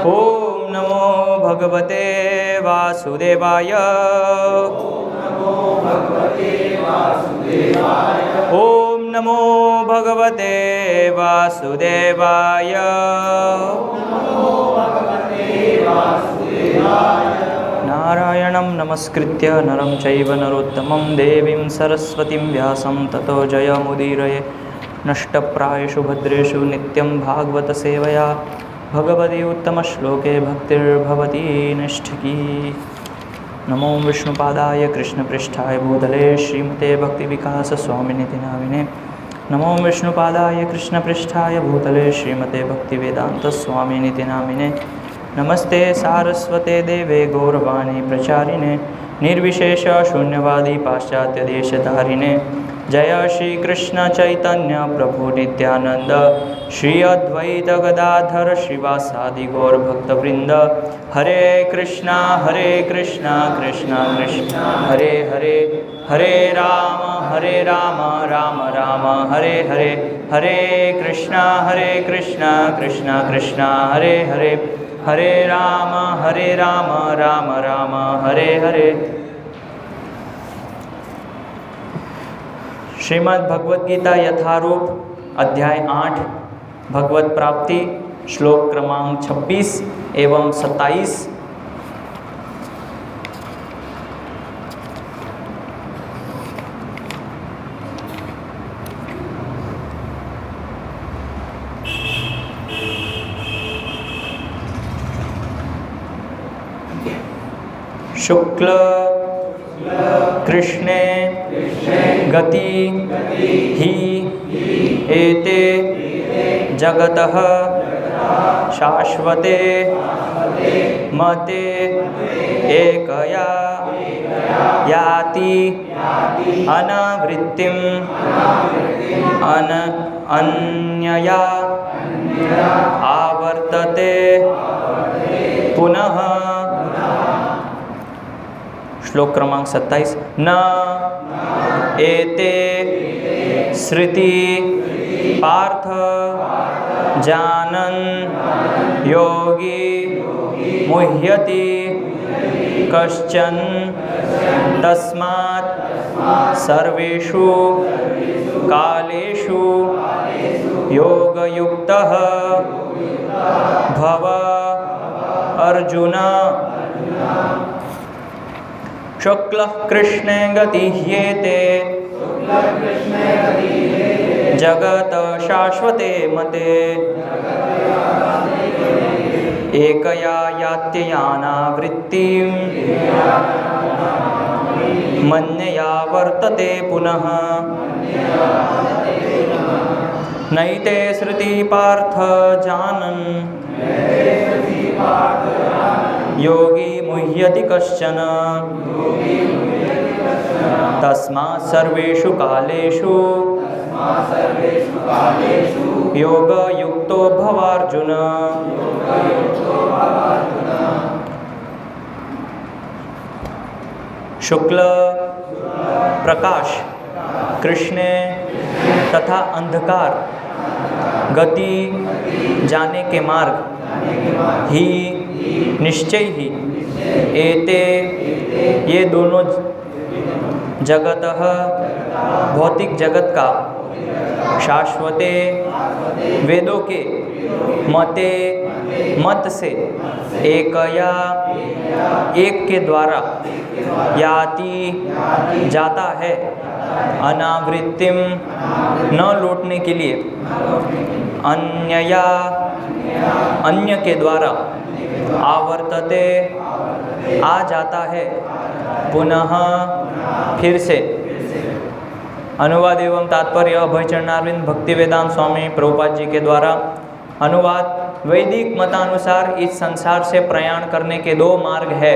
ओम नमो भगवते वासुदेवाय। ओम नमो भगवते वासुदेवाय। नारायणं नमस्कृत्य नरं चैव नरोत्तमं देवीं सरस्वतीं व्यासं ततो जयमुदीरये। नष्टप्रायेषु भद्रेषु नित्यं भागवतसेवया भगवती उत्तमश्लोके भक्तिर्भवती निष्ठिकी। नमो विष्णुपादाय कृष्णपृष्ठाय भूतले श्रीमते भक्तिविकासस्वामिनिति नामिने। नमो विष्णुपादाय कृष्णपृष्ठाय भूतले श्रीमते भक्तिवेदान्तस्वामिनिति नामिने। नमस्ते सारस्वते देवे गौरवाणी प्रचारिणे निर्विशेष शून्यवादी पाश्चात्यदेशतारिणे। जय श्री कृष्ण चैतन्य प्रभु नित्यानंद श्री अद्वैत गदाधर श्रीवासादि गौर भक्तवृंद। हरे कृष्णा कृष्णा कृष्णा हरे हरे, हरे राम राम राम हरे हरे। हरे कृष्णा कृष्णा कृष्णा हरे हरे, हरे राम राम राम हरे हरे। श्रीमद् भगवद गीता यथारूप अध्याय 8 भगवत प्राप्ति श्लोक क्रमांक 26 एवं 27। शुक्ल कृष्णे गति ही एते जगतः शाश्वते मते एकया याति अनावृत्तिम अन्यया आवर्तते पुनः। श्लोक क्रमांक 27। न एते श्रुति पार्थ जानन योगी मुह्यति कश्चन तस्मात् सर्वेषु कालेषु योगयुक्तः भव अर्जुन। शुक्ल कृष्णे गतिह्येते जगत शाश्वते मते एकया यात्ययानावृत्तिं मन्यया वर्तते पुनः। नैते श्रुति पार्थ जानन् योगी मुह्यति कश्चन तस्मात् सर्वेषु कालेषु योगयुक्तो भवार्जुन। शुक्ल प्रकाश, कृष्ण तथा अंधकार, गति जाने के मार्ग, ही निश्चय ही, एते ये दोनों जगतः भौतिक जगत का, शाश्वते वेदों के, मते मत से, एकया एक के द्वारा, याति जाता है, अनावृत्तिम न लौटने के लिए, अन्यया अन्य के द्वारा, आवर्तते आ जाता है, पुनः फिर से। अनुवाद एवं तात्पर्य अभय चरणारविंद भक्ति वेदांत स्वामी प्रभुपाद जी के द्वारा। अनुवाद। वैदिक मतानुसार इस संसार से प्रयाण करने के दो मार्ग है,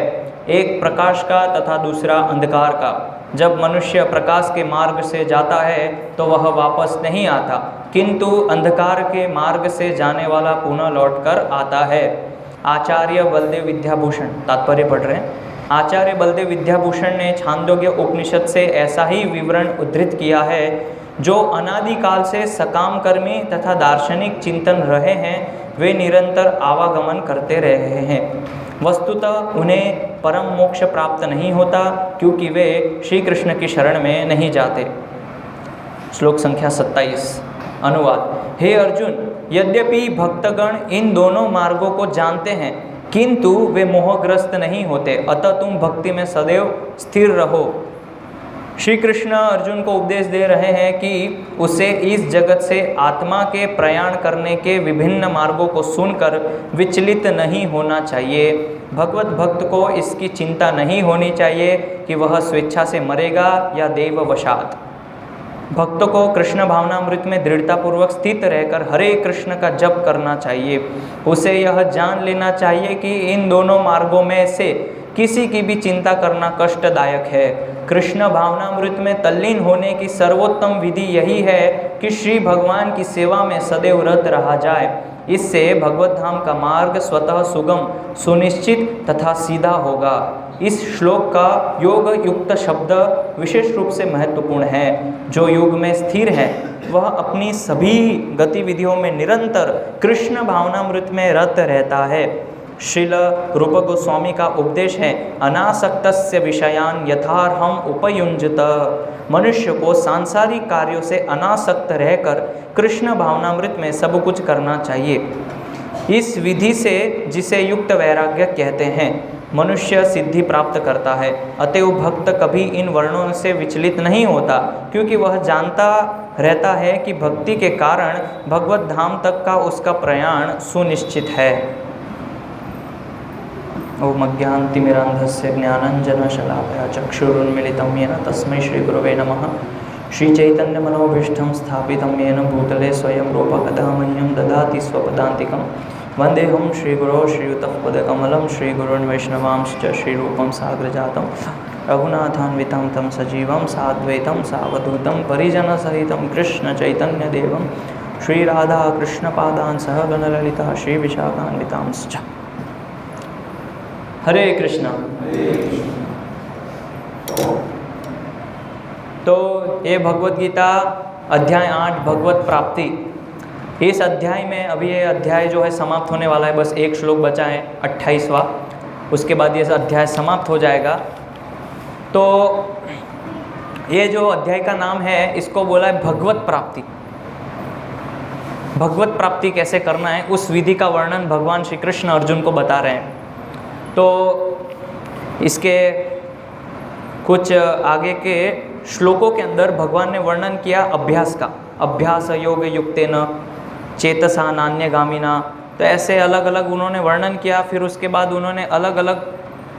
एक प्रकाश का तथा दूसरा अंधकार का। जब मनुष्य प्रकाश के मार्ग से जाता है तो वह वापस नहीं आता, किंतु अंधकार के मार्ग से जाने वाला पुनः लौटकर आता है। आचार्य बलदेव विद्याभूषण तात्पर्य पढ़ रहे हैं। आचार्य बलदेव विद्याभूषण ने छांदोग्य उपनिषद से ऐसा ही विवरण उद्धृत किया है, जो अनादिकाल से सकाम कर्मी तथा दार्शनिक चिंतन रहे हैं, वे निरंतर आवागमन करते रहे हैं। वस्तुतः उन्हें परम मोक्ष प्राप्त नहीं होता, क्योंकि वे श्री कृष्ण की शरण में नहीं जाते। श्लोक संख्या 27। अनुवाद। हे अर्जुन, यद्यपि भक्तगण इन दोनों मार्गों को जानते हैं, किंतु वे मोहग्रस्त नहीं होते, अतः तुम भक्ति में सदैव स्थिर रहो। श्री कृष्ण अर्जुन को उपदेश दे रहे हैं कि उसे इस जगत से आत्मा के प्रयाण करने के विभिन्न मार्गों को सुनकर विचलित नहीं होना चाहिए। भगवत भक्त को इसकी चिंता नहीं होनी चाहिए कि वह स्वेच्छा से मरेगा या देववशात। भक्त को कृष्ण भावनामृत में दृढ़तापूर्वक स्थित रहकर हरे कृष्ण का जप करना चाहिए। उसे यह जान लेना चाहिए कि इन दोनों मार्गों में से किसी की भी चिंता करना कष्टदायक है। कृष्ण भावनामृत में तल्लीन होने की सर्वोत्तम विधि यही है कि श्री भगवान की सेवा में सदैव रत रहा जाए। इससे भगवत धाम का मार्ग स्वतः सुगम, सुनिश्चित तथा सीधा होगा। इस श्लोक का योग युक्त शब्द विशेष रूप से महत्वपूर्ण है। जो योग में स्थिर है वह अपनी सभी गतिविधियों में निरंतर कृष्ण भावनामृत में रत रहता है। श्रील रूप गोस्वामी का उपदेश है, अनासक्तस्य विषयान यथार्हम उपयुञ्जत। मनुष्य को सांसारिक कार्यों से अनासक्त रहकर कृष्ण भावनामृत में सब कुछ करना चाहिए। इस विधि से, जिसे युक्त वैराग्य कहते हैं, मनुष्य सिद्धि प्राप्त करता है। अतएव भक्त कभी इन वर्णों से विचलित नहीं होता, क्योंकि वह जानता रहता है कि भक्ति के कारण भगवत धाम तक का उसका प्रयाण सुनिश्चित है। ओम अज्ञानतिमिरान्धस्य ज्ञानाञ्जनशलाकया चक्षुरुन्मीलितं येन तस्मै श्रीगुरवे नमः। श्रीचैतन्यमनोभीष्टं स्थापितं येन भूतले स्वयं रूपकदा मह्यं ददाति स्वपदान्तिकं। वन्देऽहं श्रीगुरो श्रीयुतपदकमलं श्रीगुरुन्वैष्णवांश्च श्रीरूपं साग्रजातं रघुनाथान्वितं तं सजीवं साद्वैतं सावधूतं परिजनसहितं कृष्णचैतन्यदेवं श्रीराधाकृष्णपादान् सह गणललिता श्रीविशाखान्वितांश्च। हरे कृष्णा। तो ये भगवत गीता अध्याय 8 भगवत प्राप्ति। इस अध्याय में अभी ये अध्याय जो है समाप्त होने वाला है। बस एक श्लोक बचा है 28वां, उसके बाद ये अध्याय समाप्त हो जाएगा। तो ये जो अध्याय का नाम है इसको बोला है भगवत प्राप्ति। भगवत प्राप्ति कैसे करना है उस विधि का वर्णन भगवान श्री कृष्ण अर्जुन को बता रहे हैं। तो इसके कुछ आगे के श्लोकों के अंदर भगवान ने वर्णन किया अभ्यास का। अभ्यास योग युक्तेन चेतसा नान्यगामिना। तो ऐसे अलग अलग उन्होंने वर्णन किया। फिर उसके बाद उन्होंने अलग अलग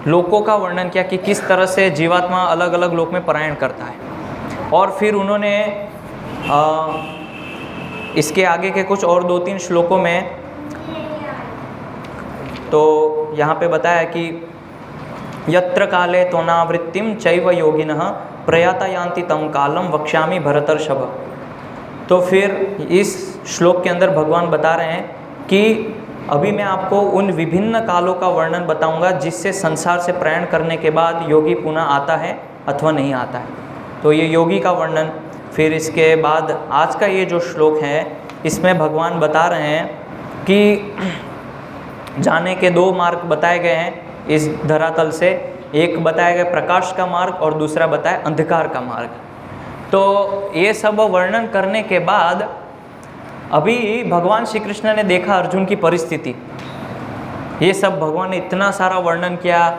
लोकों का वर्णन किया कि किस तरह से जीवात्मा अलग अलग लोक में पलायन करता है। और फिर उन्होंने इसके आगे के कुछ और 2-3 श्लोकों में तो यहाँ पे बताया कि यत्र काले त्वनावृत्तिम चैव योगिनः प्रयाता यान्ति तम कालम वक्ष्यामि भरतर्षभ। तो फिर इस श्लोक के अंदर भगवान बता रहे हैं कि अभी मैं आपको उन विभिन्न कालों का वर्णन बताऊंगा जिससे संसार से प्रयाण करने के बाद योगी पुनः आता है अथवा नहीं आता है। तो ये योगी का वर्णन। फिर इसके बाद आज का ये जो श्लोक है इसमें भगवान बता रहे हैं कि जाने के 2 मार्ग बताए गए हैं इस धरातल से। एक बताया गया प्रकाश का मार्ग और दूसरा बताया अंधकार का मार्ग। तो ये सब वर्णन करने के बाद अभी भगवान श्री कृष्ण ने देखा अर्जुन की परिस्थिति। ये सब भगवान ने इतना सारा वर्णन किया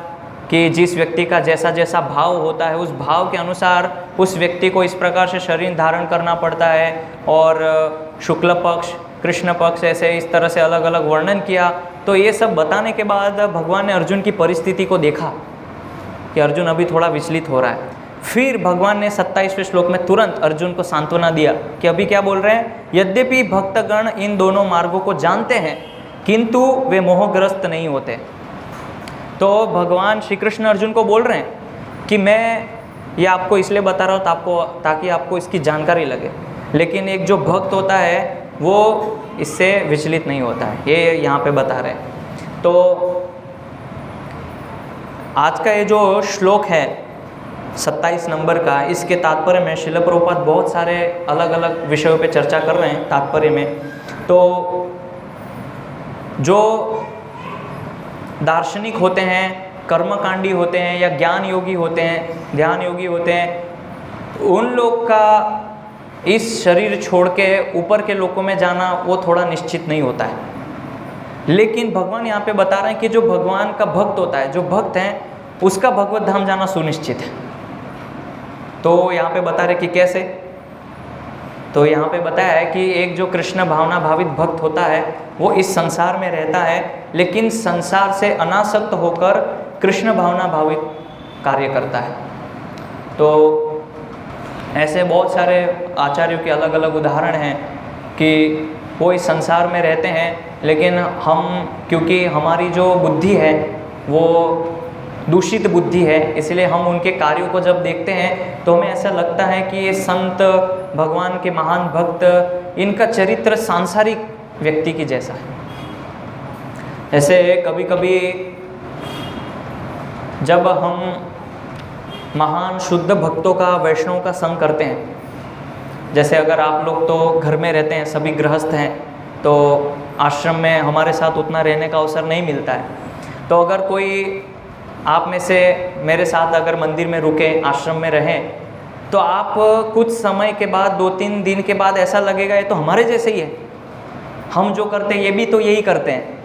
कि जिस व्यक्ति का जैसा जैसा भाव होता है उस भाव के अनुसार उस व्यक्ति को इस प्रकार से शरीर धारण करना पड़ता है। और शुक्ल पक्ष, कृष्ण पक्ष, ऐसे इस तरह से अलग अलग वर्णन किया। तो ये सब बताने के बाद भगवान ने अर्जुन की परिस्थिति को देखा कि अर्जुन अभी थोड़ा विचलित हो रहा है। फिर भगवान ने 27वें श्लोक में तुरंत अर्जुन को सांत्वना दिया कि अभी क्या बोल रहे हैं, यद्यपि भक्तगण इन दोनों मार्गों को जानते हैं किंतु वे मोहग्रस्त नहीं होते। तो भगवान श्री कृष्ण अर्जुन को बोल रहे हैं कि मैं ये आपको इसलिए बता रहा हूँ ताकि आपको इसकी जानकारी लगे। लेकिन एक जो भक्त होता है वो इससे विचलित नहीं होता है, ये यहाँ पे बता रहे हैं। तो आज का ये जो श्लोक है 27 नंबर का, इसके तात्पर्य में श्रील प्रभुपाद बहुत सारे अलग अलग विषयों पे चर्चा कर रहे हैं तात्पर्य में। तो जो दार्शनिक होते हैं, कर्मकांडी होते हैं या ज्ञान योगी होते हैं, ध्यान योगी होते हैं, उन लोग का इस शरीर छोड़ के ऊपर के लोकों में जाना वो थोड़ा निश्चित नहीं होता है। लेकिन भगवान यहाँ पे बता रहे हैं कि जो भगवान का भक्त होता है, जो भक्त हैं, उसका भगवत धाम जाना सुनिश्चित है। तो यहाँ पे बता रहे कि कैसे। तो यहाँ पे बताया है कि एक जो कृष्ण भावना भावित भक्त होता है वो इस संसार में रहता है, लेकिन संसार से अनासक्त होकर कृष्ण भावना भावित कार्य करता है। तो ऐसे बहुत सारे आचार्यों के अलग अलग उदाहरण हैं कि वो इस संसार में रहते हैं, लेकिन हम, क्योंकि हमारी जो बुद्धि है वो दूषित बुद्धि है, इसलिए हम उनके कार्यों को जब देखते हैं तो हमें ऐसा लगता है कि ये संत, भगवान के महान भक्त, इनका चरित्र सांसारिक व्यक्ति की जैसा है। ऐसे कभी कभी जब हम महान शुद्ध भक्तों का, वैष्णव का संग करते हैं, जैसे अगर आप लोग तो घर में रहते हैं, सभी गृहस्थ हैं, तो आश्रम में हमारे साथ उतना रहने का अवसर नहीं मिलता है। तो अगर कोई आप में से मेरे साथ अगर मंदिर में रुके, आश्रम में रहें, तो आप कुछ समय के बाद, 2-3 दिन के बाद ऐसा लगेगा ये तो हमारे जैसे ही है, हम जो करते हैं ये भी तो यही करते हैं,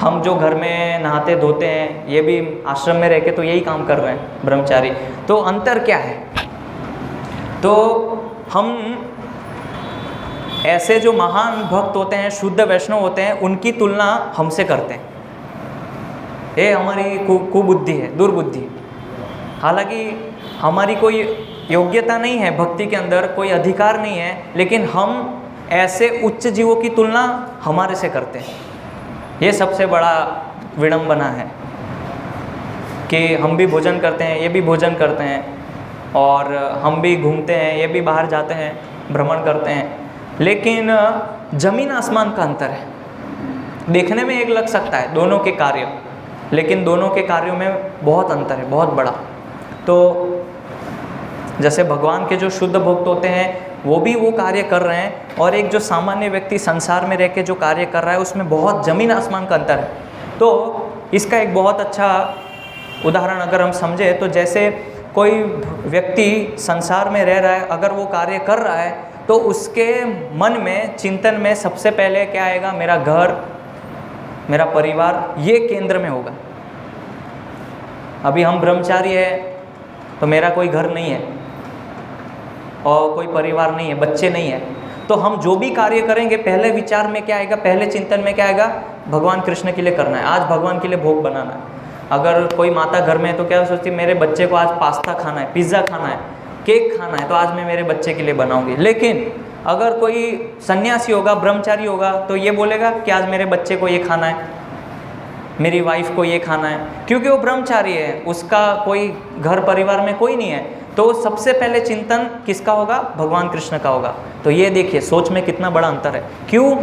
हम जो घर में नहाते धोते हैं ये भी आश्रम में रह के तो यही काम कर रहे हैं ब्रह्मचारी। तो अंतर क्या है? तो हम ऐसे जो महान भक्त होते हैं, शुद्ध वैष्णव होते हैं, उनकी तुलना हमसे करते हैं। ये हमारी कुबुद्धि है, दुर्बुद्धि। हालांकि हमारी कोई योग्यता नहीं है, भक्ति के अंदर कोई अधिकार नहीं है, लेकिन हम ऐसे उच्च जीवों की तुलना हमारे से करते हैं। ये सबसे बड़ा विडंबना है कि हम भी भोजन करते हैं, ये भी भोजन करते हैं, और हम भी घूमते हैं, ये भी बाहर जाते हैं, भ्रमण करते हैं, लेकिन जमीन आसमान का अंतर है। देखने में एक लग सकता है दोनों के कार्य, लेकिन दोनों के कार्यों में बहुत अंतर है, बहुत बड़ा। तो जैसे भगवान के जो शुद्ध भक्त होते हैं वो भी वो कार्य कर रहे हैं, और एक जो सामान्य व्यक्ति संसार में रह के जो कार्य कर रहा है उसमें बहुत ज़मीन आसमान का अंतर है। तो इसका एक बहुत अच्छा उदाहरण अगर हम समझें तो जैसे कोई व्यक्ति संसार में रह रहा है, अगर वो कार्य कर रहा है तो उसके मन में, चिंतन में सबसे पहले क्या आएगा? मेरा घर, मेरा परिवार, ये केंद्र में होगा। अभी हम ब्रह्मचारी है तो मेरा कोई घर नहीं है और कोई परिवार नहीं है, बच्चे नहीं है, तो हम जो भी कार्य करेंगे पहले विचार में क्या आएगा? पहले चिंतन में क्या आएगा? भगवान कृष्ण के लिए करना है, आज भगवान के लिए भोग बनाना है। अगर कोई माता घर में है तो क्या सोचती है? मेरे बच्चे को आज पास्ता खाना है, पिज़्ज़ा खाना है, केक खाना है, तो आज मैं मेरे बच्चे के लिए बनाऊंगी। लेकिन अगर कोई सन्यासी होगा, ब्रह्मचारी होगा, तो ये बोलेगा कि आज मेरे बच्चे को ये खाना है, मेरी वाइफ को ये खाना है, क्योंकि वो ब्रह्मचारी है, उसका कोई घर परिवार में कोई नहीं है, तो सबसे पहले चिंतन किसका होगा? भगवान कृष्ण का होगा। तो ये देखिए सोच में कितना बड़ा अंतर है। क्यों?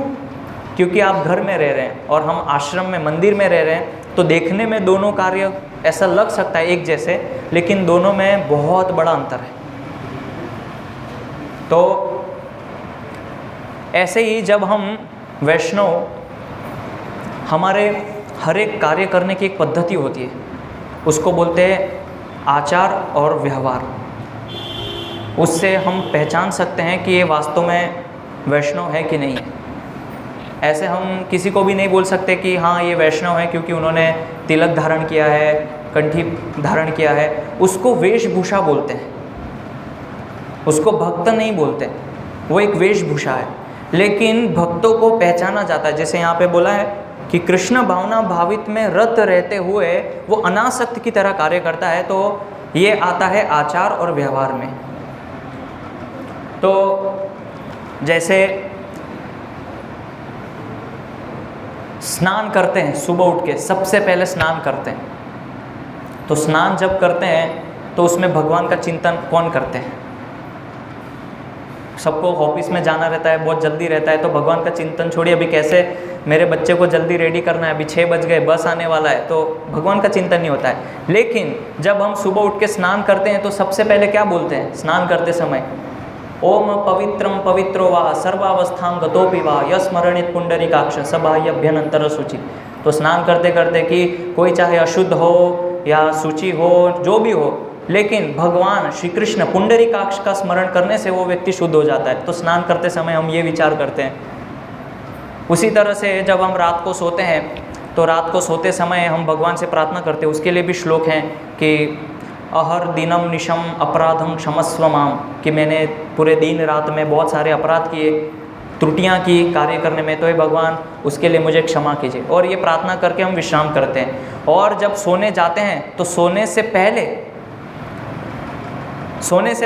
क्योंकि आप घर में रह रहे हैं और हम आश्रम में, मंदिर में रह रहे हैं, तो देखने में दोनों कार्य ऐसा लग सकता है एक जैसे, लेकिन दोनों में बहुत बड़ा अंतर है। तो ऐसे ही जब हम वैष्णव, हमारे हर एक कार्य करने की एक पद्धति होती है, उसको बोलते हैं आचार और व्यवहार। उससे हम पहचान सकते हैं कि ये वास्तव में वैष्णव है कि नहीं है। ऐसे हम किसी को भी नहीं बोल सकते कि हाँ ये वैष्णव है क्योंकि उन्होंने तिलक धारण किया है, कंठी धारण किया है। उसको वेशभूषा बोलते हैं, उसको भक्त नहीं बोलते, वो एक वेशभूषा है। लेकिन भक्तों को पहचाना जाता है, जैसे यहाँ पे बोला है कि कृष्ण भावना भावित में रत रहते हुए वो अनासक्त की तरह कार्य करता है। तो ये आता है आचार और व्यवहार में। तो जैसे स्नान करते हैं, सुबह उठ के सबसे पहले स्नान करते हैं, तो स्नान जब करते हैं तो उसमें भगवान का चिंतन कौन करते हैं? सबको ऑफिस में जाना रहता है, बहुत जल्दी रहता है, तो भगवान का चिंतन छोड़िए। अभी कैसे मेरे बच्चे को जल्दी रेडी करना है, अभी 6 बज गए, बस आने वाला है, तो भगवान का चिंतन नहीं होता है। लेकिन जब हम सुबह उठ के स्नान करते हैं तो सबसे पहले क्या बोलते हैं स्नान करते समय? ओम पवित्रम पवित्रो वा सर्वावस्थां गतोपि वा यस्मरणित पुंडरीकाक्ष सबाह्यभ्यनंतर शुचि। तो स्नान करते करते कि कोई चाहे अशुद्ध हो या शुचि हो, जो भी हो, लेकिन भगवान श्री कृष्ण पुंडरीकाक्ष का स्मरण करने से वो व्यक्ति शुद्ध हो जाता है। तो स्नान करते समय हम ये विचार करते हैं। उसी तरह से जब हम रात को सोते हैं तो रात को सोते समय हम भगवान से प्रार्थना करते हैं। उसके लिए भी श्लोक हैं कि अहर दिनम निशम अपराधम क्षमस्व माम, कि मैंने पूरे दिन रात में बहुत सारे अपराध किए, त्रुटियां की कार्य करने में, तो ये भगवान उसके लिए मुझे क्षमा कीजिए। और ये प्रार्थना करके हम विश्राम करते हैं। और जब सोने जाते हैं तो सोने से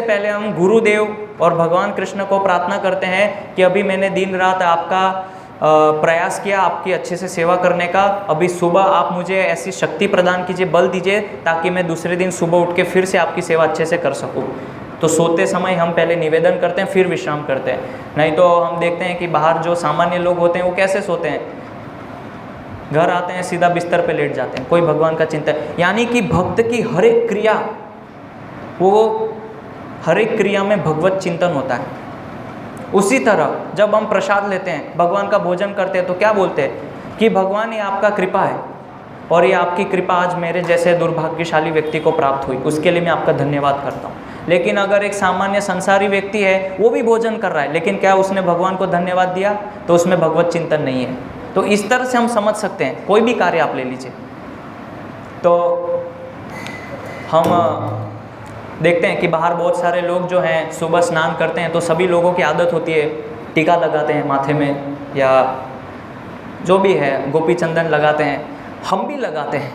पहले हम गुरुदेव और भगवान कृष्ण को प्रार्थना करते हैं कि अभी मैंने दिन रात आपका प्रयास किया आपकी अच्छे से सेवा करने का, अभी सुबह आप मुझे ऐसी शक्ति प्रदान कीजिए, बल दीजिए, ताकि मैं दूसरे दिन सुबह उठ के फिर से आपकी सेवा अच्छे से कर सकूं। तो सोते समय हम पहले निवेदन करते हैं, फिर विश्राम करते हैं। नहीं तो हम देखते हैं कि बाहर जो सामान्य लोग होते हैं वो कैसे सोते हैं, घर आते हैं सीधा बिस्तर पे लेट जाते हैं, कोई भगवान का चिंतन। यानी कि भक्त की हर एक क्रिया में भगवत चिंतन होता है। उसी तरह जब हम प्रसाद लेते हैं, भगवान का भोजन करते हैं, तो क्या बोलते हैं कि भगवान ये आपका कृपा है और ये आपकी कृपा आज मेरे जैसे दुर्भाग्यशाली व्यक्ति को प्राप्त हुई, उसके लिए मैं आपका धन्यवाद करता हूँ। लेकिन अगर एक सामान्य संसारी व्यक्ति है, वो भी भोजन कर रहा है, लेकिन क्या उसने भगवान को धन्यवाद दिया? तो उसमें भगवत चिंतन नहीं है। तो इस तरह से हम समझ सकते हैं, कोई भी कार्य आप ले लीजिए। तो हम देखते हैं कि बाहर बहुत सारे लोग जो हैं सुबह स्नान करते हैं, तो सभी लोगों की आदत होती है टीका लगाते हैं माथे में, या जो भी है गोपी चंदन लगाते हैं, हम भी लगाते हैं।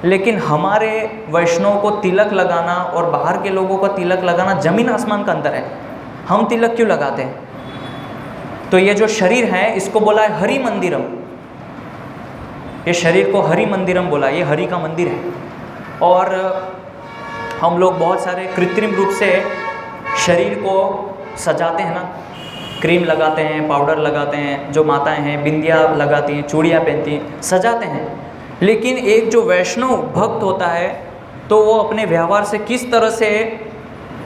लेकिन हमारे वैष्णव को तिलक लगाना और बाहर के लोगों का तिलक लगाना जमीन आसमान का अंतर है। हम तिलक क्यों लगाते हैं? तो ये जो शरीर है इसको बोला है हरि मंदिरम, ये शरीर को हरि मंदिरम बोला, ये हरि का मंदिर है। और हम लोग बहुत सारे कृत्रिम रूप से शरीर को सजाते हैं ना, क्रीम लगाते हैं, पाउडर लगाते हैं, जो माताएं हैं बिंदिया लगाती हैं, चूड़ियाँ पहनती हैं, सजाते हैं। लेकिन एक जो वैष्णव भक्त होता है तो वो अपने व्यवहार से किस तरह से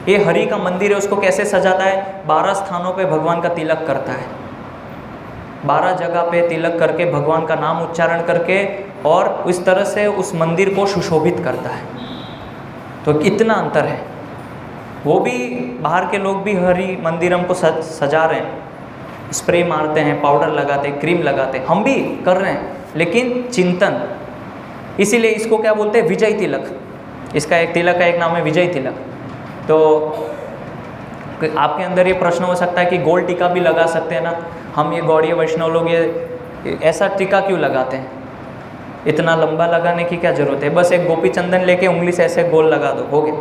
ये हरि का मंदिर है उसको कैसे सजाता है? 12 स्थानों पे भगवान का तिलक करता है, 12 जगह पे तिलक करके भगवान का नाम उच्चारण करके, और इस तरह से उस मंदिर को सुशोभित करता है। तो कितना अंतर है। वो भी बाहर के लोग भी हरि मंदिरम को सजा रहे हैं, स्प्रे मारते हैं, पाउडर लगाते हैं, क्रीम लगाते हैं, हम भी कर रहे हैं, लेकिन चिंतन। इसीलिए इसको क्या बोलते हैं? विजय तिलक। इसका एक तिलक का एक नाम है विजय तिलक। तो आपके अंदर ये प्रश्न हो सकता है कि गोल टीका भी लगा सकते हैं ना, हम ये गौड़ीय वैष्णव लोग ये ऐसा टीका क्यों लगाते हैं? इतना लंबा लगाने की क्या जरूरत है? बस एक गोपी चंदन लेके उंगली से ऐसे गोल लगा दो, हो गया।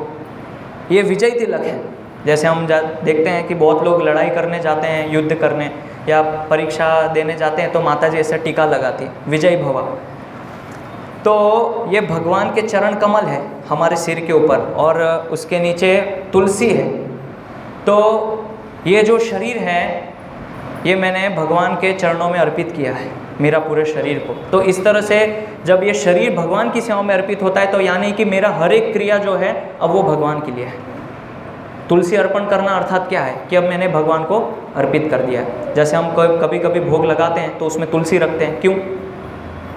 ये विजय तिलक है। जैसे हम देखते हैं कि बहुत लोग लड़ाई करने जाते हैं, युद्ध करने या परीक्षा देने जाते हैं, तो माता जी ऐसा टीका लगाती है, विजय भवा। तो ये भगवान के चरण कमल है हमारे सिर के ऊपर, और उसके नीचे तुलसी है। तो ये जो शरीर है ये मैंने भगवान के चरणों में अर्पित किया है, मेरा पूरे शरीर को। तो इस तरह से जब ये शरीर भगवान की सेवा में अर्पित होता है, तो यानी कि मेरा हर एक क्रिया जो है अब वो भगवान के लिए है। तुलसी अर्पण करना अर्थात क्या है कि अब मैंने भगवान को अर्पित कर दिया है। जैसे हम कभी कभी भोग लगाते हैं तो उसमें तुलसी रखते हैं, क्यों?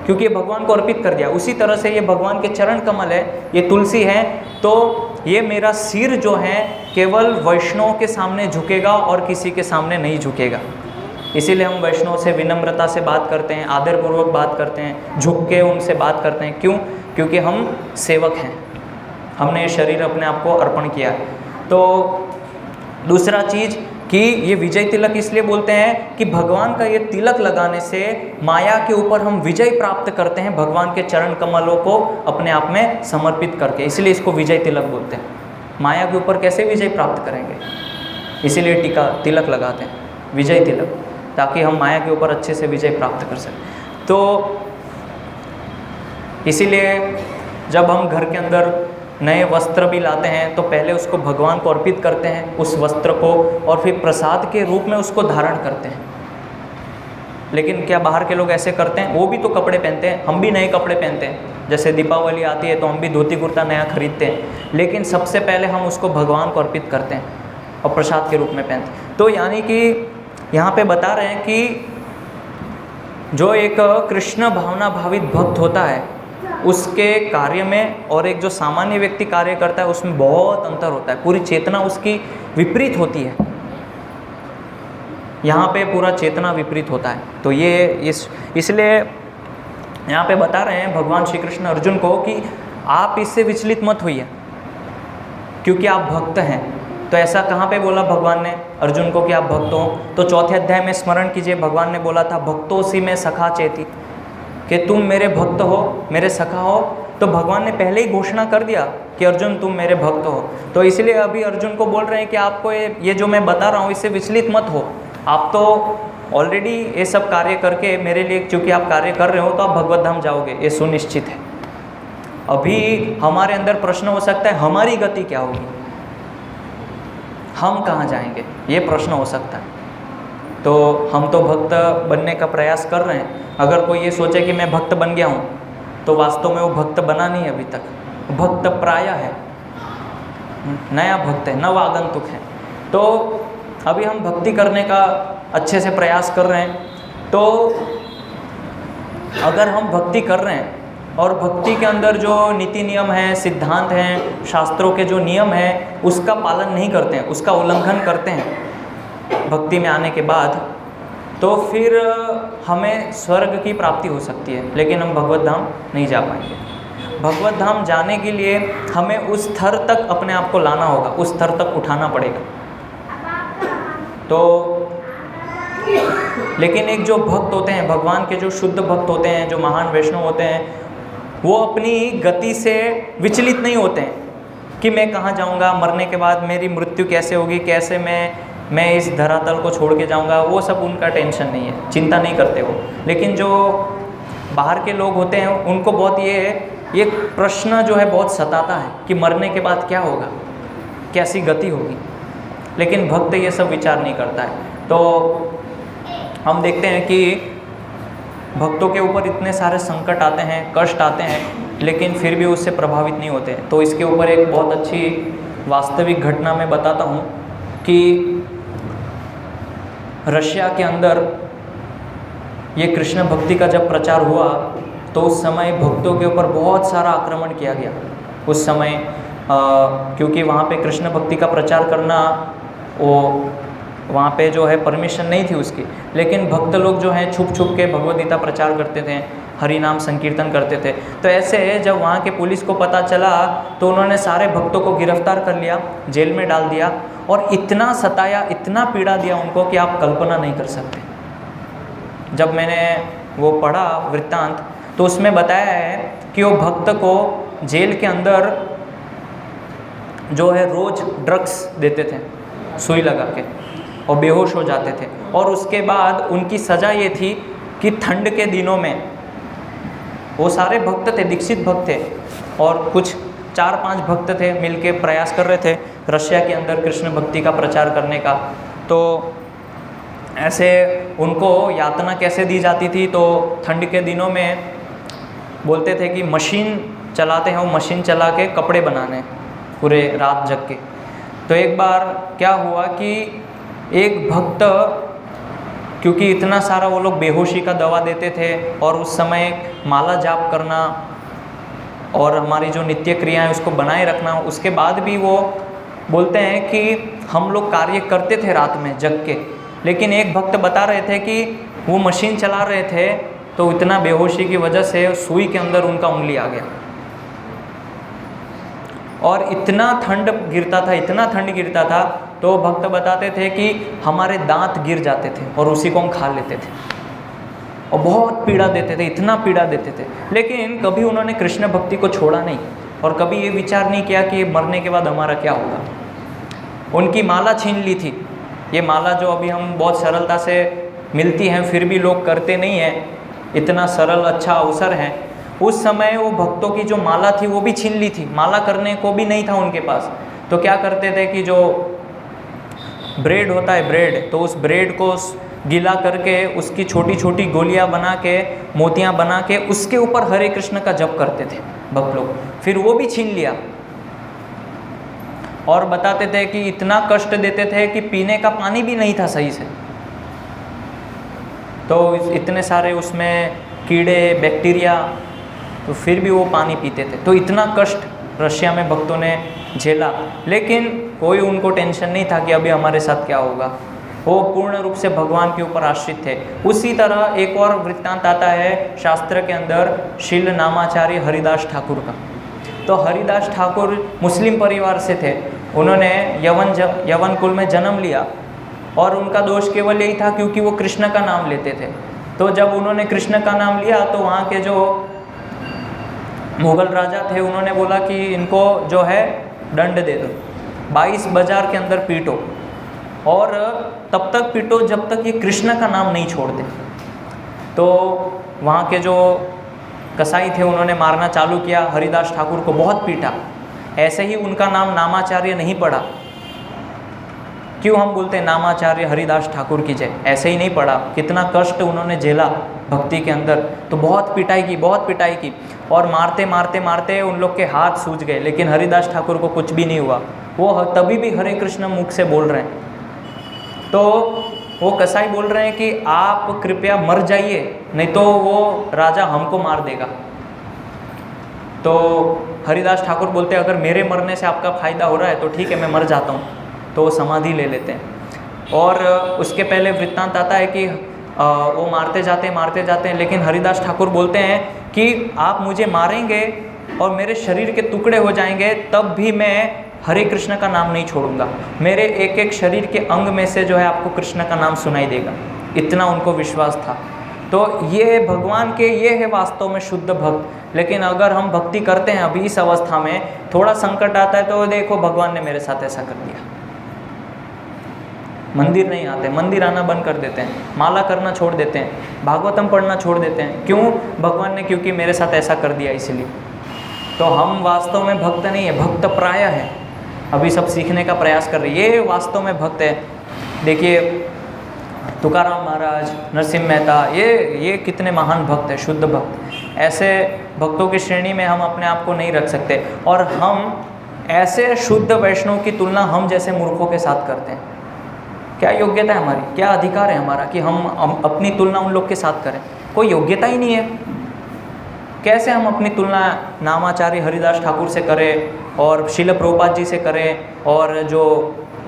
क्योंकि ये भगवान को अर्पित कर दिया। उसी तरह से ये भगवान के चरण कमल है, ये तुलसी है। तो ये मेरा सिर जो है केवल वैष्णव के सामने झुकेगा और किसी के सामने नहीं झुकेगा। इसीलिए हम वैष्णव से विनम्रता से बात करते हैं, आदरपूर्वक बात करते हैं, झुक के उनसे बात करते हैं। क्यों? क्योंकि हम सेवक हैं, हमने ये शरीर अपने आप को अर्पण किया है। तो दूसरा चीज़ कि ये विजय तिलक इसलिए बोलते हैं कि भगवान का ये तिलक लगाने से माया के ऊपर हम विजय प्राप्त करते हैं, भगवान के चरण कमलों को अपने आप में समर्पित करके, इसलिए इसको विजय तिलक बोलते हैं। माया के ऊपर कैसे विजय प्राप्त करेंगे? इसीलिए तिलक लगाते हैं, विजय तिलक, ताकि हम माया के ऊपर अच्छे से विजय प्राप्त कर सकें। तो इसीलिए जब हम घर के अंदर नए वस्त्र भी लाते हैं तो पहले उसको भगवान को अर्पित करते हैं, उस वस्त्र को, और फिर प्रसाद के रूप में उसको धारण करते हैं। लेकिन क्या बाहर के लोग ऐसे करते हैं? वो भी तो कपड़े पहनते हैं, हम भी नए कपड़े पहनते हैं। जैसे दीपावली आती है तो हम भी धोती कुर्ता नया खरीदते हैं, लेकिन सबसे पहले हम उसको भगवान को अर्पित करते हैं। और प्रसाद के रूप में पहनते। तो यानी कि यहाँ पे बता रहे हैं कि जो एक कृष्ण भावना भावित भक्त होता है उसके कार्य में और एक जो सामान्य व्यक्ति कार्य करता है उसमें बहुत अंतर होता है। पूरी चेतना उसकी विपरीत होती है। यहाँ पे पूरा चेतना विपरीत होता है। तो ये इसलिए यहाँ पे बता रहे हैं भगवान श्री कृष्ण अर्जुन को कि आप इससे विचलित मत होइए क्योंकि आप भक्त हैं। तो ऐसा कहाँ पे बोला भगवान ने अर्जुन को कि आप भक्त हो? तो चौथे अध्याय में स्मरण कीजिए, भगवान ने बोला था भक्तोसी में सखा चेती, कि तुम मेरे भक्त हो, मेरे सखा हो। तो भगवान ने पहले ही घोषणा कर दिया कि अर्जुन तुम मेरे भक्त हो। तो इसलिए अभी अर्जुन को बोल रहे हैं कि आपको ये जो मैं बता रहा हूँ इससे विचलित मत हो। आप तो ऑलरेडी ये सब कार्य करके मेरे लिए चूँकि आप कार्य कर रहे हो तो आप भगवत धाम जाओगे, ये सुनिश्चित है। अभी हमारे अंदर प्रश्न हो सकता है हमारी गति क्या होगी, हम कहाँ जाएंगे, ये प्रश्न हो सकता है। तो हम तो भक्त बनने का प्रयास कर रहे हैं। अगर कोई ये सोचे कि मैं भक्त बन गया हूँ तो वास्तव में वो भक्त बना नहीं है अभी तक, भक्त प्राय है, नया भक्त है, नव आगंतुक है। तो अभी हम भक्ति करने का अच्छे से प्रयास कर रहे हैं। तो अगर हम भक्ति कर रहे हैं और भक्ति के अंदर जो नीति नियम हैं, सिद्धांत हैं, शास्त्रों के जो नियम हैं उसका पालन नहीं करते हैं, उसका उल्लंघन करते हैं भक्ति में आने के बाद, तो फिर हमें स्वर्ग की प्राप्ति हो सकती है लेकिन हम भगवत धाम नहीं जा पाएंगे। भगवत धाम जाने के लिए हमें उस स्तर तक अपने आप को लाना होगा, उस स्तर तक उठाना पड़ेगा। तो लेकिन एक जो भक्त होते हैं, भगवान के जो शुद्ध भक्त होते हैं, जो महान वैष्णव होते हैं, वो अपनी गति से विचलित नहीं होते हैं कि मैं कहाँ जाऊँगा, मरने के बाद मेरी मृत्यु कैसे होगी, कैसे मैं इस धरातल को छोड़ के जाऊँगा, वो सब उनका टेंशन नहीं है, चिंता नहीं करते वो। लेकिन जो बाहर के लोग होते हैं उनको बहुत ये प्रश्न जो है बहुत सताता है कि मरने के बाद क्या होगा, कैसी गति होगी। लेकिन भक्त ये सब विचार नहीं करता है। तो हम देखते हैं कि भक्तों के ऊपर इतने सारे संकट आते हैं, कष्ट आते हैं, लेकिन फिर भी उससे प्रभावित नहीं होते। तो इसके ऊपर एक बहुत अच्छी वास्तविक घटना मैं बताता हूँ कि रशिया के अंदर ये कृष्ण भक्ति का जब प्रचार हुआ तो उस समय भक्तों के ऊपर बहुत सारा आक्रमण किया गया। उस समय क्योंकि वहाँ पे कृष्ण भक्ति का प्रचार करना वो वहाँ पे जो है परमिशन नहीं थी उसकी, लेकिन भक्त लोग जो हैं छुप छुप के भगवद गीता प्रचार करते थे, हरि नाम संकीर्तन करते थे। तो ऐसे जब वहाँ के पुलिस को पता चला तो उन्होंने सारे भक्तों को गिरफ्तार कर लिया, जेल में डाल दिया और इतना सताया, इतना पीड़ा दिया उनको कि आप कल्पना नहीं कर सकते। जब मैंने वो पढ़ा वृत्तांत तो उसमें बताया है कि वो भक्त को जेल के अंदर जो है रोज़ ड्रग्स देते थे सुई लगा के और बेहोश हो जाते थे। और उसके बाद उनकी सज़ा ये थी कि ठंड के दिनों में वो सारे भक्त थे, दीक्षित भक्त थे, और कुछ 4-5 भक्त थे मिलके प्रयास कर रहे थे रशिया के अंदर कृष्ण भक्ति का प्रचार करने का। तो ऐसे उनको यातना कैसे दी जाती थी, तो ठंड के दिनों में बोलते थे कि मशीन चलाते हैं, वो मशीन चला के कपड़े बनाने पूरे रात जग के। तो एक बार क्या हुआ कि एक भक्त, क्योंकि इतना सारा वो लोग बेहोशी का दवा देते थे और उस समय माला जाप करना और हमारी जो नित्य क्रिया है उसको बनाए रखना, उसके बाद भी वो बोलते हैं कि हम लोग कार्य करते थे रात में जग के। लेकिन एक भक्त बता रहे थे कि वो मशीन चला रहे थे तो इतना बेहोशी की वजह से सुई के अंदर उनका उंगली आ गया और इतना ठंड गिरता था, इतना ठंड गिरता था, तो भक्त बताते थे कि हमारे दांत गिर जाते थे और उसी को हम खा लेते थे और बहुत पीड़ा देते थे, इतना पीड़ा देते थे। लेकिन कभी उन्होंने कृष्ण भक्ति को छोड़ा नहीं और कभी ये विचार नहीं किया कि मरने के बाद हमारा क्या होगा। उनकी माला छीन ली थी, ये माला जो अभी हम बहुत सरलता से मिलती हैं फिर भी लोग करते नहीं हैं, इतना सरल अच्छा अवसर है। उस समय वो भक्तों की जो माला थी वो भी छीन ली थी, माला करने को भी नहीं था उनके पास। तो क्या करते थे कि जो ब्रेड होता है ब्रेड, तो उस ब्रेड को गीला करके उसकी छोटी छोटी गोलियां बना के, मोतियां बना के उसके ऊपर हरे कृष्ण का जप करते थे भक्त लोग, फिर वो भी छीन लिया। और बताते थे कि इतना कष्ट देते थे कि पीने का पानी भी नहीं था सही से। तो इतने सारे उसमें कीड़े बैक्टीरिया, तो फिर भी वो पानी पीते थे। तो इतना कष्ट रशिया में भक्तों ने झेला, लेकिन कोई उनको टेंशन नहीं था कि अभी हमारे साथ क्या होगा। वो पूर्ण रूप से भगवान के ऊपर आश्रित थे। उसी तरह एक और वृत्तांत आता है शास्त्र के अंदर शील नामाचार्य हरिदास ठाकुर का। तो हरिदास ठाकुर मुस्लिम परिवार से थे, उन्होंने यवन कुल में जन्म लिया और उनका दोष केवल यही था क्योंकि वो कृष्ण का नाम लेते थे। तो जब उन्होंने कृष्ण का नाम लिया तो वहाँ के जो मुगल राजा थे उन्होंने बोला कि इनको जो है दंड दे दो, 22 बाजार के अंदर पीटो, और तब तक पीटो जब तक ये कृष्ण का नाम नहीं छोड़ते। तो वहाँ के जो कसाई थे उन्होंने मारना चालू किया, हरिदास ठाकुर को बहुत पीटा। ऐसे ही उनका नाम नामाचार्य नहीं पड़ा। क्यों हम बोलते हैं नामाचार्य हरिदास ठाकुर की जय, ऐसे ही नहीं पड़ा। कितना कष्ट उन्होंने झेला भक्ति के अंदर, तो बहुत पिटाई की और मारते मारते मारते उन लोग के हाथ सूज गए, लेकिन हरिदास ठाकुर को कुछ भी नहीं हुआ। वो तभी भी हरे कृष्ण मुख से बोल रहे हैं। तो वो कसाई बोल रहे हैं कि आप कृपया मर जाइए, नहीं तो वो राजा हमको मार देगा। तो हरिदास ठाकुर बोलते हैं अगर मेरे मरने से आपका फ़ायदा हो रहा है तो ठीक है, मैं मर जाता हूँ। तो वो समाधि ले लेते हैं। और उसके पहले वृत्तांत आता है कि वो मारते जाते हैं, लेकिन हरिदास ठाकुर बोलते हैं कि आप मुझे मारेंगे और मेरे शरीर के टुकड़े हो जाएंगे, तब भी मैं हरे कृष्ण का नाम नहीं छोड़ूंगा। मेरे एक एक शरीर के अंग में से जो है आपको कृष्ण का नाम सुनाई देगा। इतना उनको विश्वास था। तो ये भगवान के ये है वास्तव में शुद्ध भक्त। लेकिन अगर हम भक्ति करते हैं अभी इस अवस्था में, थोड़ा संकट आता है तो देखो भगवान ने मेरे साथ ऐसा कर दिया, मंदिर नहीं आते, मंदिर आना बंद कर देते हैं, माला करना छोड़ देते हैं, भागवतम पढ़ना छोड़ देते हैं। क्यों? भगवान ने क्योंकि मेरे साथ ऐसा कर दिया इसलिए। तो हम वास्तव में भक्त नहीं है, भक्त प्राय है। अभी सब सीखने का प्रयास कर रहे हैं, ये वास्तव में भक्त है। देखिए तुकाराम महाराज, नरसिंह मेहता, ये कितने महान भक्त हैं, शुद्ध भक्त। ऐसे भक्तों की श्रेणी में हम अपने आप को नहीं रख सकते। और हम ऐसे शुद्ध वैष्णव की तुलना हम जैसे मूर्खों के साथ करते हैं। क्या योग्यता है हमारी, क्या अधिकार है हमारा कि हम अपनी तुलना उन लोग के साथ करें? कोई योग्यता ही नहीं है। कैसे हम अपनी तुलना नामाचार्य हरिदास ठाकुर से करें और शिल प्रभुपाद जी से करें और जो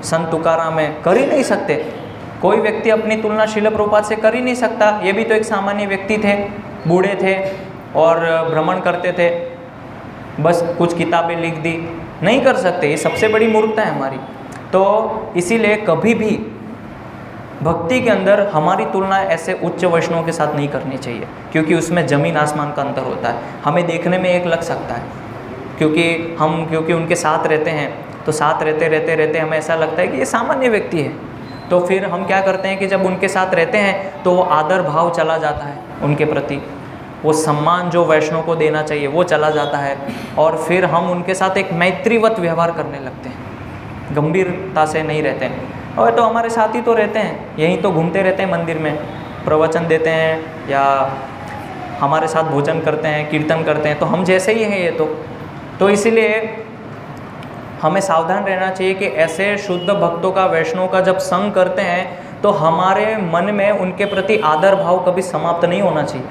संत तुकाराम है? कर ही नहीं सकते। कोई व्यक्ति अपनी तुलना शिल प्रभुपाद से कर ही नहीं सकता। ये भी तो एक सामान्य व्यक्ति थे, बूढ़े थे और भ्रमण करते थे, बस कुछ किताबें लिख दी। नहीं कर सकते, ये सबसे बड़ी मूर्खता है हमारी। तो इसीलिए कभी भी भक्ति के अंदर हमारी तुलना ऐसे उच्च वैष्णव के साथ नहीं करनी चाहिए, क्योंकि उसमें ज़मीन आसमान का अंतर होता है। हमें देखने में एक लग सकता है, क्योंकि उनके साथ रहते हैं, तो साथ रहते हमें ऐसा लगता है कि ये सामान्य व्यक्ति है। तो फिर हम क्या करते हैं कि जब उनके साथ रहते हैं तो वो आदर भाव चला जाता है उनके प्रति, वो सम्मान जो वैष्णव को देना चाहिए वो चला जाता है, और फिर हम उनके साथ एक मैत्रीवत व्यवहार करने लगते हैं, गंभीरता से नहीं रहते हैं। और तो हमारे साथ ही तो रहते हैं, यहीं तो घूमते रहते हैं, मंदिर में प्रवचन देते हैं या हमारे साथ भोजन करते हैं, कीर्तन करते हैं, तो हम जैसे ही हैं ये तो इसीलिए हमें सावधान रहना चाहिए कि ऐसे शुद्ध भक्तों का, वैष्णव का जब संग करते हैं तो हमारे मन में उनके प्रति आदर भाव कभी समाप्त नहीं होना चाहिए।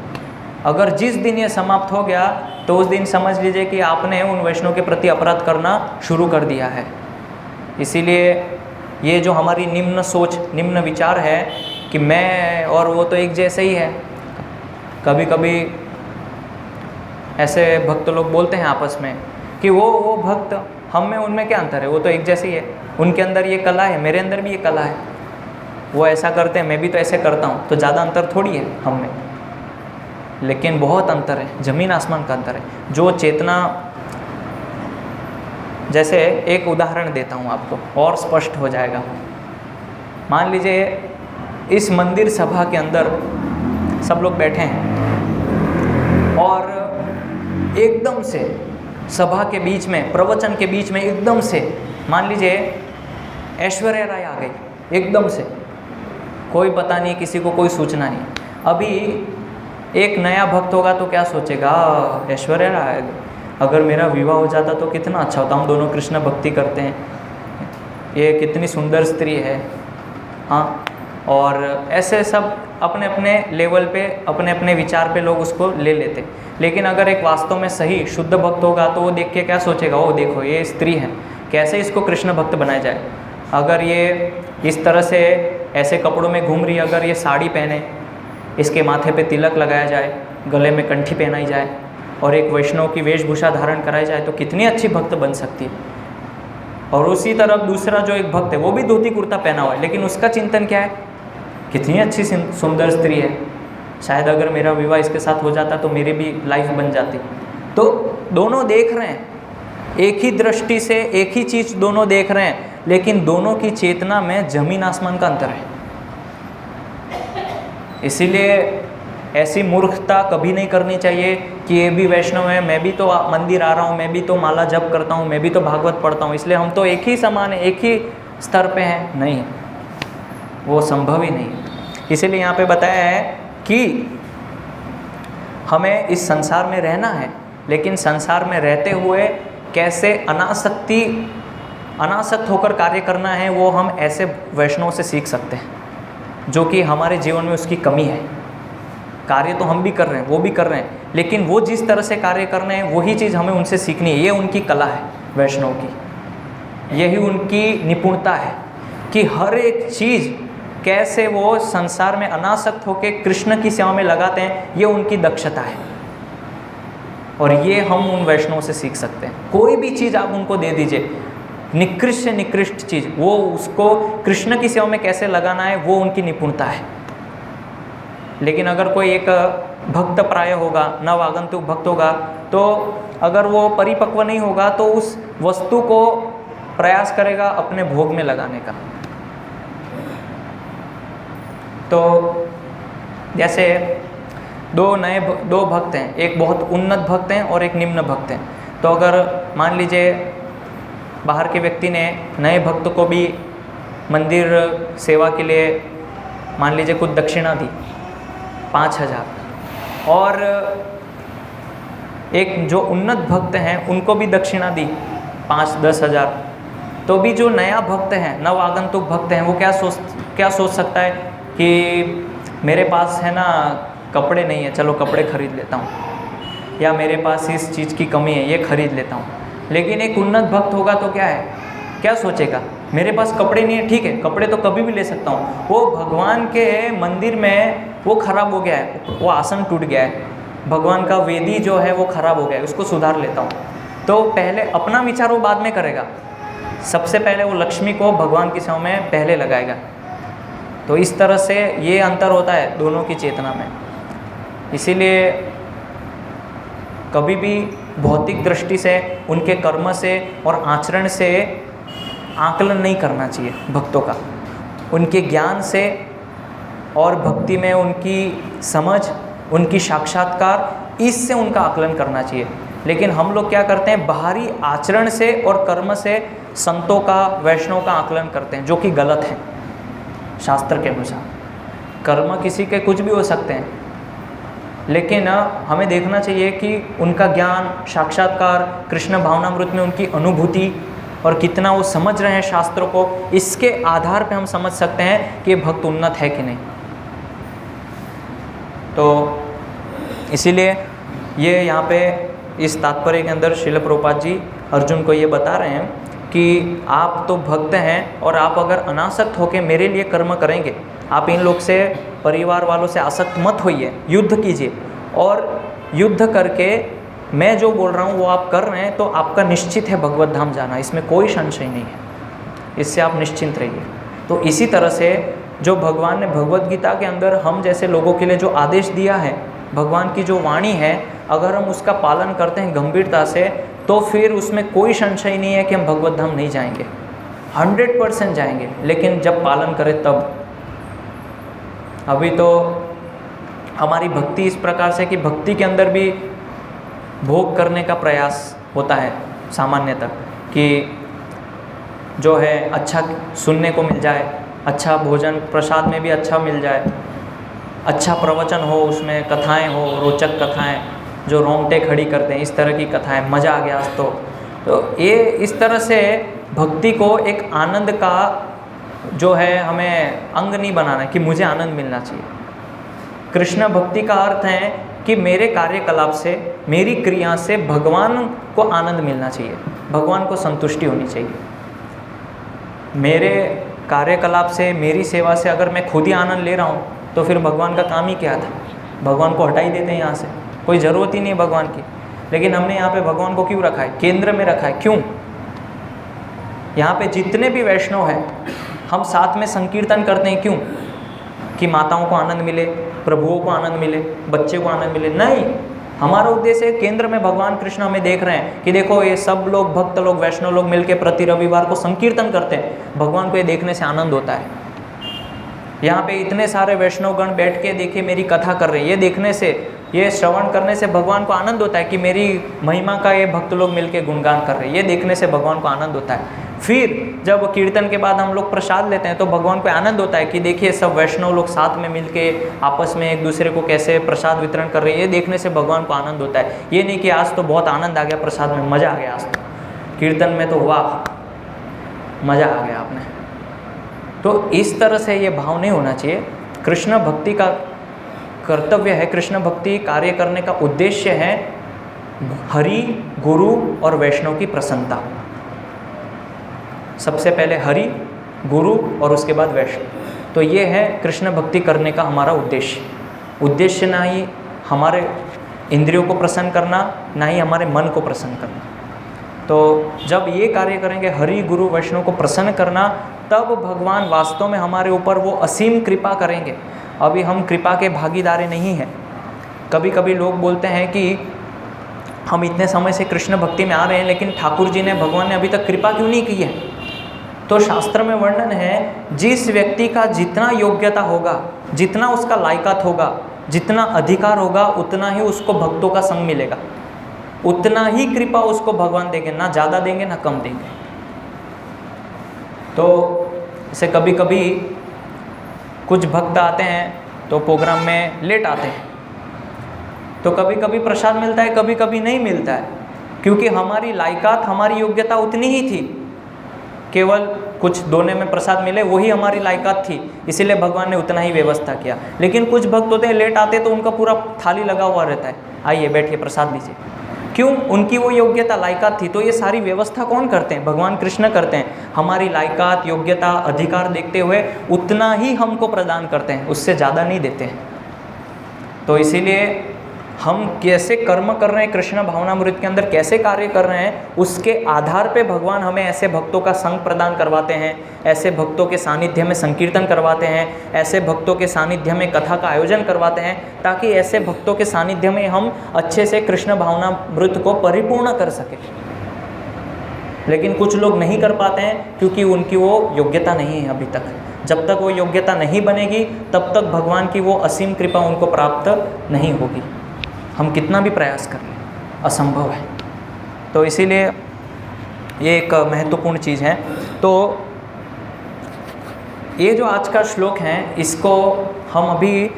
अगर जिस दिन ये समाप्त हो गया तो उस दिन समझ लीजिए कि आपने उन वैष्णव के प्रति अपराध करना शुरू कर दिया है। इसीलिए ये जो हमारी निम्न सोच, निम्न विचार है कि मैं और वो तो एक जैसे ही है। कभी कभी ऐसे भक्त लोग बोलते हैं आपस में कि वो भक्त, हम में उनमें क्या अंतर है, वो तो एक जैसे ही है। उनके अंदर ये कला है, मेरे अंदर भी ये कला है। वो ऐसा करते हैं, मैं भी तो ऐसे करता हूँ, तो ज़्यादा अंतर थोड़ी है हम में। लेकिन बहुत अंतर है, ज़मीन आसमान का अंतर है। जो चेतना, जैसे एक उदाहरण देता हूँ आपको और स्पष्ट हो जाएगा। मान लीजिए इस मंदिर सभा के अंदर सब लोग बैठे हैं और एकदम से सभा के बीच में, प्रवचन के बीच में एकदम से मान लीजिए ऐश्वर्या राय आ गई एकदम से, कोई पता नहीं, किसी को कोई सूचना नहीं। अभी एक नया भक्त होगा तो क्या सोचेगा, ऐश्वर्या राय, अगर मेरा विवाह हो जाता तो कितना अच्छा होता, हम दोनों कृष्ण भक्ति करते हैं, ये कितनी सुंदर स्त्री है, हाँ, और ऐसे सब अपने अपने लेवल पे, अपने अपने विचार पे लोग उसको ले लेते। लेकिन अगर एक वास्तव में सही शुद्ध भक्त होगा तो वो देख के क्या सोचेगा, ओ देखो ये स्त्री है, कैसे इसको कृष्ण भक्त बनाया जाए। अगर ये इस तरह से ऐसे कपड़ों में घूम रही है, अगर ये साड़ी पहने, इसके माथे पे तिलक लगाया जाए, गले में कंठी पहनाई जाए और एक वैष्णव की वेशभूषा धारण कराई जाए तो कितनी अच्छी भक्त बन सकती है। और उसी तरफ दूसरा जो एक भक्त है वो भी धोती कुर्ता पहना हुआ है, लेकिन उसका चिंतन क्या है, कितनी अच्छी सुंदर स्त्री है, शायद अगर मेरा विवाह इसके साथ हो जाता तो मेरी भी लाइफ बन जाती। तो दोनों देख रहे हैं, एक ही दृष्टि से एक ही चीज़ दोनों देख रहे हैं, लेकिन दोनों की चेतना में जमीन आसमान का अंतर है। इसीलिए ऐसी मूर्खता कभी नहीं करनी चाहिए कि ये भी वैष्णव है, मैं भी तो मंदिर आ रहा हूँ, मैं भी तो माला जप करता हूँ, मैं भी तो भागवत पढ़ता हूँ, इसलिए हम तो एक ही समान है, एक ही स्तर पे हैं। नहीं, वो संभव ही नहीं है। इसीलिए यहाँ पे बताया है कि हमें इस संसार में रहना है, लेकिन संसार में रहते हुए कैसे अनासक्त होकर कार्य करना है, वो हम ऐसे वैष्णव से सीख सकते हैं जो कि हमारे जीवन में उसकी कमी है। कार्य तो हम भी कर रहे हैं, वो भी कर रहे हैं, लेकिन वो जिस तरह से कार्य कर रहे हैं वही चीज़ हमें उनसे सीखनी है। ये उनकी कला है वैष्णव की, यही उनकी निपुणता है कि हर एक चीज़ कैसे वो संसार में अनासक्त होकर कृष्ण की सेवा में लगाते हैं, ये उनकी दक्षता है। और ये हम उन वैष्णव से सीख सकते हैं। कोई भी चीज़ आप उनको दे दीजिए, निकृष्ट से निकृष्ट चीज़, वो उसको कृष्ण की सेवा में कैसे लगाना है वो उनकी निपुणता है। लेकिन अगर कोई एक भक्त प्राय होगा, नव आगंतुक भक्त होगा, तो अगर वो परिपक्व नहीं होगा तो उस वस्तु को प्रयास करेगा अपने भोग में लगाने का। तो जैसे दो भक्त हैं, एक बहुत उन्नत भक्त हैं और एक निम्न भक्त हैं। तो अगर मान लीजिए बाहर के व्यक्ति ने नए भक्त को भी मंदिर सेवा के लिए मान लीजिए कुछ दक्षिणा दी 5,000, और एक जो उन्नत भक्त हैं उनको भी दक्षिणा दी 5-10 हज़ार, तो भी जो नया भक्त है, नव आगंतुक भक्त हैं, वो क्या सोच सकता है कि मेरे पास है ना कपड़े नहीं है, चलो कपड़े खरीद लेता हूँ, या मेरे पास इस चीज़ की कमी है, ये खरीद लेता हूँ। लेकिन एक उन्नत भक्त होगा तो क्या है, क्या सोचेगा, मेरे पास कपड़े नहीं है, ठीक है कपड़े तो कभी भी ले सकता हूँ, वो भगवान के मंदिर में वो खराब हो गया है, वो आसन टूट गया है, भगवान का वेदी जो है वो खराब हो गया है, उसको सुधार लेता हूँ। तो पहले अपना विचार वो बाद में करेगा, सबसे पहले वो लक्ष्मी को भगवान की सेवा में पहले लगाएगा। तो इस तरह से ये अंतर होता है दोनों की चेतना में। इसीलिए कभी भी भौतिक दृष्टि से, उनके कर्म से और आचरण से आकलन नहीं करना चाहिए भक्तों का। उनके ज्ञान से और भक्ति में उनकी समझ, उनकी साक्षात्कार, इससे उनका आकलन करना चाहिए। लेकिन हम लोग क्या करते हैं, बाहरी आचरण से और कर्म से संतों का, वैष्णव का आकलन करते हैं, जो कि गलत है शास्त्र के अनुसार। कर्म किसी के कुछ भी हो सकते हैं, लेकिन हमें देखना चाहिए कि उनका ज्ञान, साक्षात्कार, कृष्ण भावनामृत में उनकी अनुभूति और कितना वो समझ रहे हैं शास्त्रों को, इसके आधार पे हम समझ सकते हैं कि भक्त उन्नत है कि नहीं। तो इसीलिए ये यहाँ पे इस तात्पर्य के अंदर श्रील प्रभुपाद जी अर्जुन को ये बता रहे हैं कि आप तो भक्त हैं और आप अगर अनासक्त होकर मेरे लिए कर्म करेंगे, आप इन लोग से, परिवार वालों से आसक्त मत होइए, युद्ध कीजिए, और युद्ध करके मैं जो बोल रहा हूँ वो आप कर रहे हैं तो आपका निश्चित है भगवत धाम जाना, इसमें कोई संशय नहीं है, इससे आप निश्चिंत रहिए। तो इसी तरह से जो भगवान ने भगवत गीता के अंदर हम जैसे लोगों के लिए जो आदेश दिया है, भगवान की जो वाणी है, अगर हम उसका पालन करते हैं गंभीरता से, तो फिर उसमें कोई संशय नहीं है कि हम भगवत धाम नहीं जाएंगे, 100% जाएंगे, लेकिन जब पालन करें तब। अभी तो हमारी भक्ति इस प्रकार से कि भक्ति के अंदर भी भोग करने का प्रयास होता है सामान्यतः, कि जो है अच्छा सुनने को मिल जाए, अच्छा भोजन प्रसाद में भी अच्छा मिल जाए, अच्छा प्रवचन हो, उसमें कथाएं हो, रोचक कथाएं जो रोंगटे खड़ी करते हैं, इस तरह की कथाएं, मज़ा आ गया आज तो, तो ये इस तरह से भक्ति को एक आनंद का जो है हमें अंग नहीं बनाना कि मुझे आनंद मिलना चाहिए। कृष्ण भक्ति का अर्थ है कि मेरे कार्यकलाप से, मेरी क्रिया से भगवान को आनंद मिलना चाहिए, भगवान को संतुष्टि होनी चाहिए। मेरे कार्यकलाप से, मेरी सेवा से अगर मैं खुद ही आनंद ले रहा हूँ तो फिर भगवान का काम ही क्या था? भगवान को हटा ही देते हैं यहाँ से, कोई ज़रूरत ही नहीं है भगवान की। लेकिन हमने यहाँ पे भगवान को क्यों रखा है? केंद्र में रखा है। क्यों? यहाँ पे जितने भी वैष्णव हैं हम साथ में संकीर्तन करते हैं। क्यों? कि माताओं को आनंद मिले, प्रभुओं को आनंद मिले, बच्चे को आनंद मिले? नहीं, हमारा उद्देश्य है केंद्र में भगवान कृष्ण हमें देख रहे हैं कि देखो ये सब लोग, भक्त लोग, वैष्णव लोग मिलकर प्रति रविवार को संकीर्तन करते हैं। भगवान को ये देखने से आनंद होता है। यहाँ पे इतने सारे वैष्णवगण बैठ के देखिए मेरी कथा कर रहे हैं, ये देखने से, ये श्रवण करने से भगवान को आनंद होता है कि मेरी महिमा का ये भक्त लोग मिलके गुणगान कर रहे हैं। ये देखने से भगवान को आनंद होता है। फिर जब कीर्तन के बाद हम लोग प्रसाद लेते हैं तो भगवान को आनंद होता है कि देखिए सब वैष्णव लोग साथ में मिलके आपस में एक दूसरे को कैसे प्रसाद वितरण कर रहे हैं। ये देखने से भगवान को आनंद होता है। ये नहीं कि आज तो बहुत आनंद आ गया प्रसाद में, मज़ा आ गया, आज तो कीर्तन में तो वाह मज़ा आ गया आपने। तो इस तरह से ये भाव नहीं होना चाहिए। कृष्ण भक्ति का कर्तव्य है, कृष्ण भक्ति कार्य करने का उद्देश्य है हरि, गुरु और वैष्णव की प्रसन्नता। सबसे पहले हरि, गुरु और उसके बाद वैष्णव। तो ये है कृष्ण भक्ति करने का हमारा उद्देश्य। उद्देश्य ना ही हमारे इंद्रियों को प्रसन्न करना, ना ही हमारे मन को प्रसन्न करना। तो जब ये कार्य करेंगे हरि, गुरु, वैष्णव को प्रसन्न करना, तब भगवान वास्तव में हमारे ऊपर वो असीम कृपा करेंगे। अभी हम कृपा के भागीदार नहीं हैं। कभी कभी लोग बोलते हैं कि हम इतने समय से कृष्ण भक्ति में आ रहे हैं लेकिन ठाकुर जी ने, भगवान ने अभी तक कृपा क्यों नहीं की है? तो शास्त्र में वर्णन है, जिस व्यक्ति का जितना योग्यता होगा, जितना उसका लायकात होगा, जितना अधिकार होगा, उतना ही उसको भक्तों का संग मिलेगा, उतना ही कृपा उसको भगवान देंगे, ना ज़्यादा देंगे ना कम देंगे। तो जैसे कभी कभी कुछ भक्त आते हैं तो प्रोग्राम में लेट आते हैं, तो कभी कभी प्रसाद मिलता है, कभी कभी नहीं मिलता है, क्योंकि हमारी लायकात, हमारी योग्यता उतनी ही थी। केवल कुछ दोने में प्रसाद मिले, वही हमारी लायकात थी, इसीलिए भगवान ने उतना ही व्यवस्था किया। लेकिन कुछ भक्त होते हैं लेट आते तो उनका पूरा थाली लगा हुआ रहता है, आइए बैठिए प्रसाद लीजिए। क्यों? उनकी वो योग्यता, लायकात थी। तो ये सारी व्यवस्था कौन करते हैं? भगवान कृष्ण करते हैं। हमारी लायकात, योग्यता, अधिकार देखते हुए उतना ही हमको प्रदान करते हैं, उससे ज़्यादा नहीं देते हैं। तो इसीलिए हम कैसे कर्म कर रहे हैं, कृष्ण भावनामृत के अंदर कैसे कार्य कर रहे हैं, उसके आधार पे भगवान हमें ऐसे भक्तों का संग प्रदान करवाते हैं, ऐसे भक्तों के सानिध्य में संकीर्तन करवाते हैं, ऐसे भक्तों के सानिध्य में कथा का आयोजन करवाते हैं, ताकि ऐसे भक्तों के सानिध्य में हम अच्छे से कृष्ण भावनामृत को परिपूर्ण कर सकें। लेकिन कुछ लोग नहीं कर पाते हैं क्योंकि उनकी वो योग्यता नहीं है अभी तक। जब तक वो योग्यता नहीं बनेगी तब तक भगवान की वो असीम कृपा उनको प्राप्त नहीं होगी। हम कितना भी प्रयास कर लें, असंभव है। तो इसीलिए ये एक महत्वपूर्ण चीज़ है। तो ये जो आज का श्लोक है, इसको हम अभी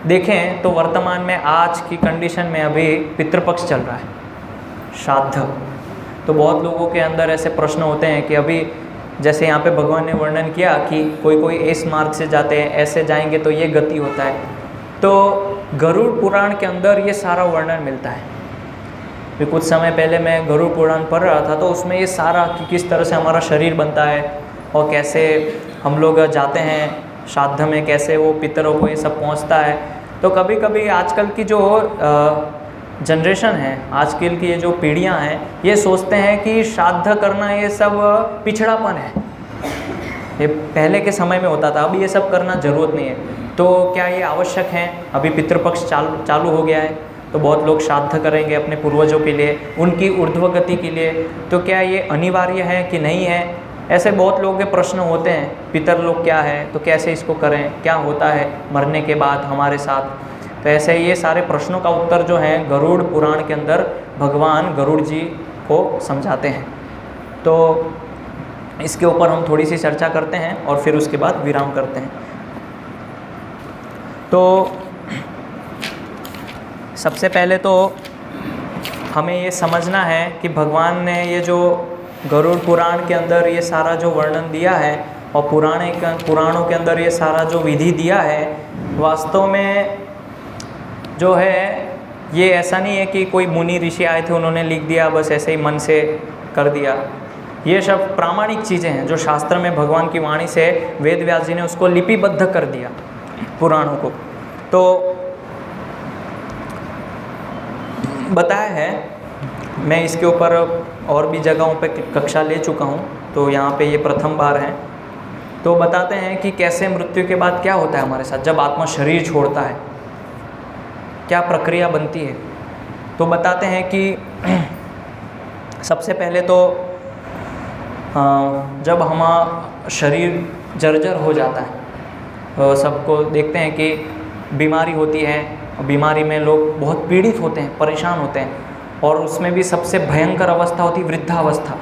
देखें तो वर्तमान में आज की कंडीशन में अभी पितृपक्ष चल रहा है, श्राद्ध। तो बहुत लोगों के अंदर ऐसे प्रश्न होते हैं कि अभी जैसे यहाँ पे भगवान ने वर्णन किया कि कोई इस मार्ग से जाते हैं, ऐसे जाएंगे तो ये गति होता है। तो गरुड़ पुराण के अंदर ये सारा वर्णन मिलता है। फिर कुछ समय पहले मैं गरुड़ पुराण पढ़ रहा था, तो उसमें ये सारा कि किस तरह से हमारा शरीर बनता है और कैसे हम लोग जाते हैं श्राद्ध में, कैसे वो पितरों को ये सब पहुंचता है। तो कभी कभी आजकल की जो जनरेशन है, आजकल की ये जो पीढ़ियां हैं, ये सोचते हैं कि श्राद्ध करना ये सब पिछड़ापन है, ये पहले के समय में होता था, अभी ये सब करना ज़रूरत नहीं है। तो क्या ये आवश्यक है? अभी पितृपक्ष चालू हो गया है, तो बहुत लोग श्राद्ध करेंगे अपने पूर्वजों के लिए, उनकी ऊर्ध्व गति के लिए। तो क्या ये अनिवार्य है कि नहीं है? ऐसे बहुत लोगों के प्रश्न होते हैं। पितर लोग क्या है, तो कैसे इसको करें, क्या होता है मरने के बाद हमारे साथ? तो ऐसे ये सारे प्रश्नों का उत्तर जो है गरुड़ पुराण के अंदर भगवान गरुड़ जी को समझाते हैं। तो इसके ऊपर हम थोड़ी सी चर्चा करते हैं और फिर उसके बाद विराम करते हैं। तो सबसे पहले तो हमें ये समझना है कि भगवान ने ये जो गरुड़ पुराण के अंदर ये सारा जो वर्णन दिया है और पुराणों के अंदर ये सारा जो विधि दिया है, वास्तव में जो है ये ऐसा नहीं है कि कोई मुनि ऋषि आए थे उन्होंने लिख दिया बस ऐसे ही मन से कर दिया। ये सब प्रामाणिक चीज़ें हैं जो शास्त्र में भगवान की वाणी से वेद व्यास जी ने उसको लिपिबद्ध कर दिया पुराणों को। तो बताया है, मैं इसके ऊपर और भी जगहों पे कक्षा ले चुका हूँ, तो यहाँ पे ये प्रथम बार है। तो बताते हैं कि कैसे मृत्यु के बाद क्या होता है हमारे साथ, जब आत्मा शरीर छोड़ता है क्या प्रक्रिया बनती है। तो बताते हैं कि सबसे पहले तो जब हमारा शरीर जर्जर हो जाता है, तो सबको देखते हैं कि बीमारी होती है, बीमारी में लोग बहुत पीड़ित होते हैं, परेशान होते हैं, और उसमें भी सबसे भयंकर अवस्था होती है वृद्धावस्था।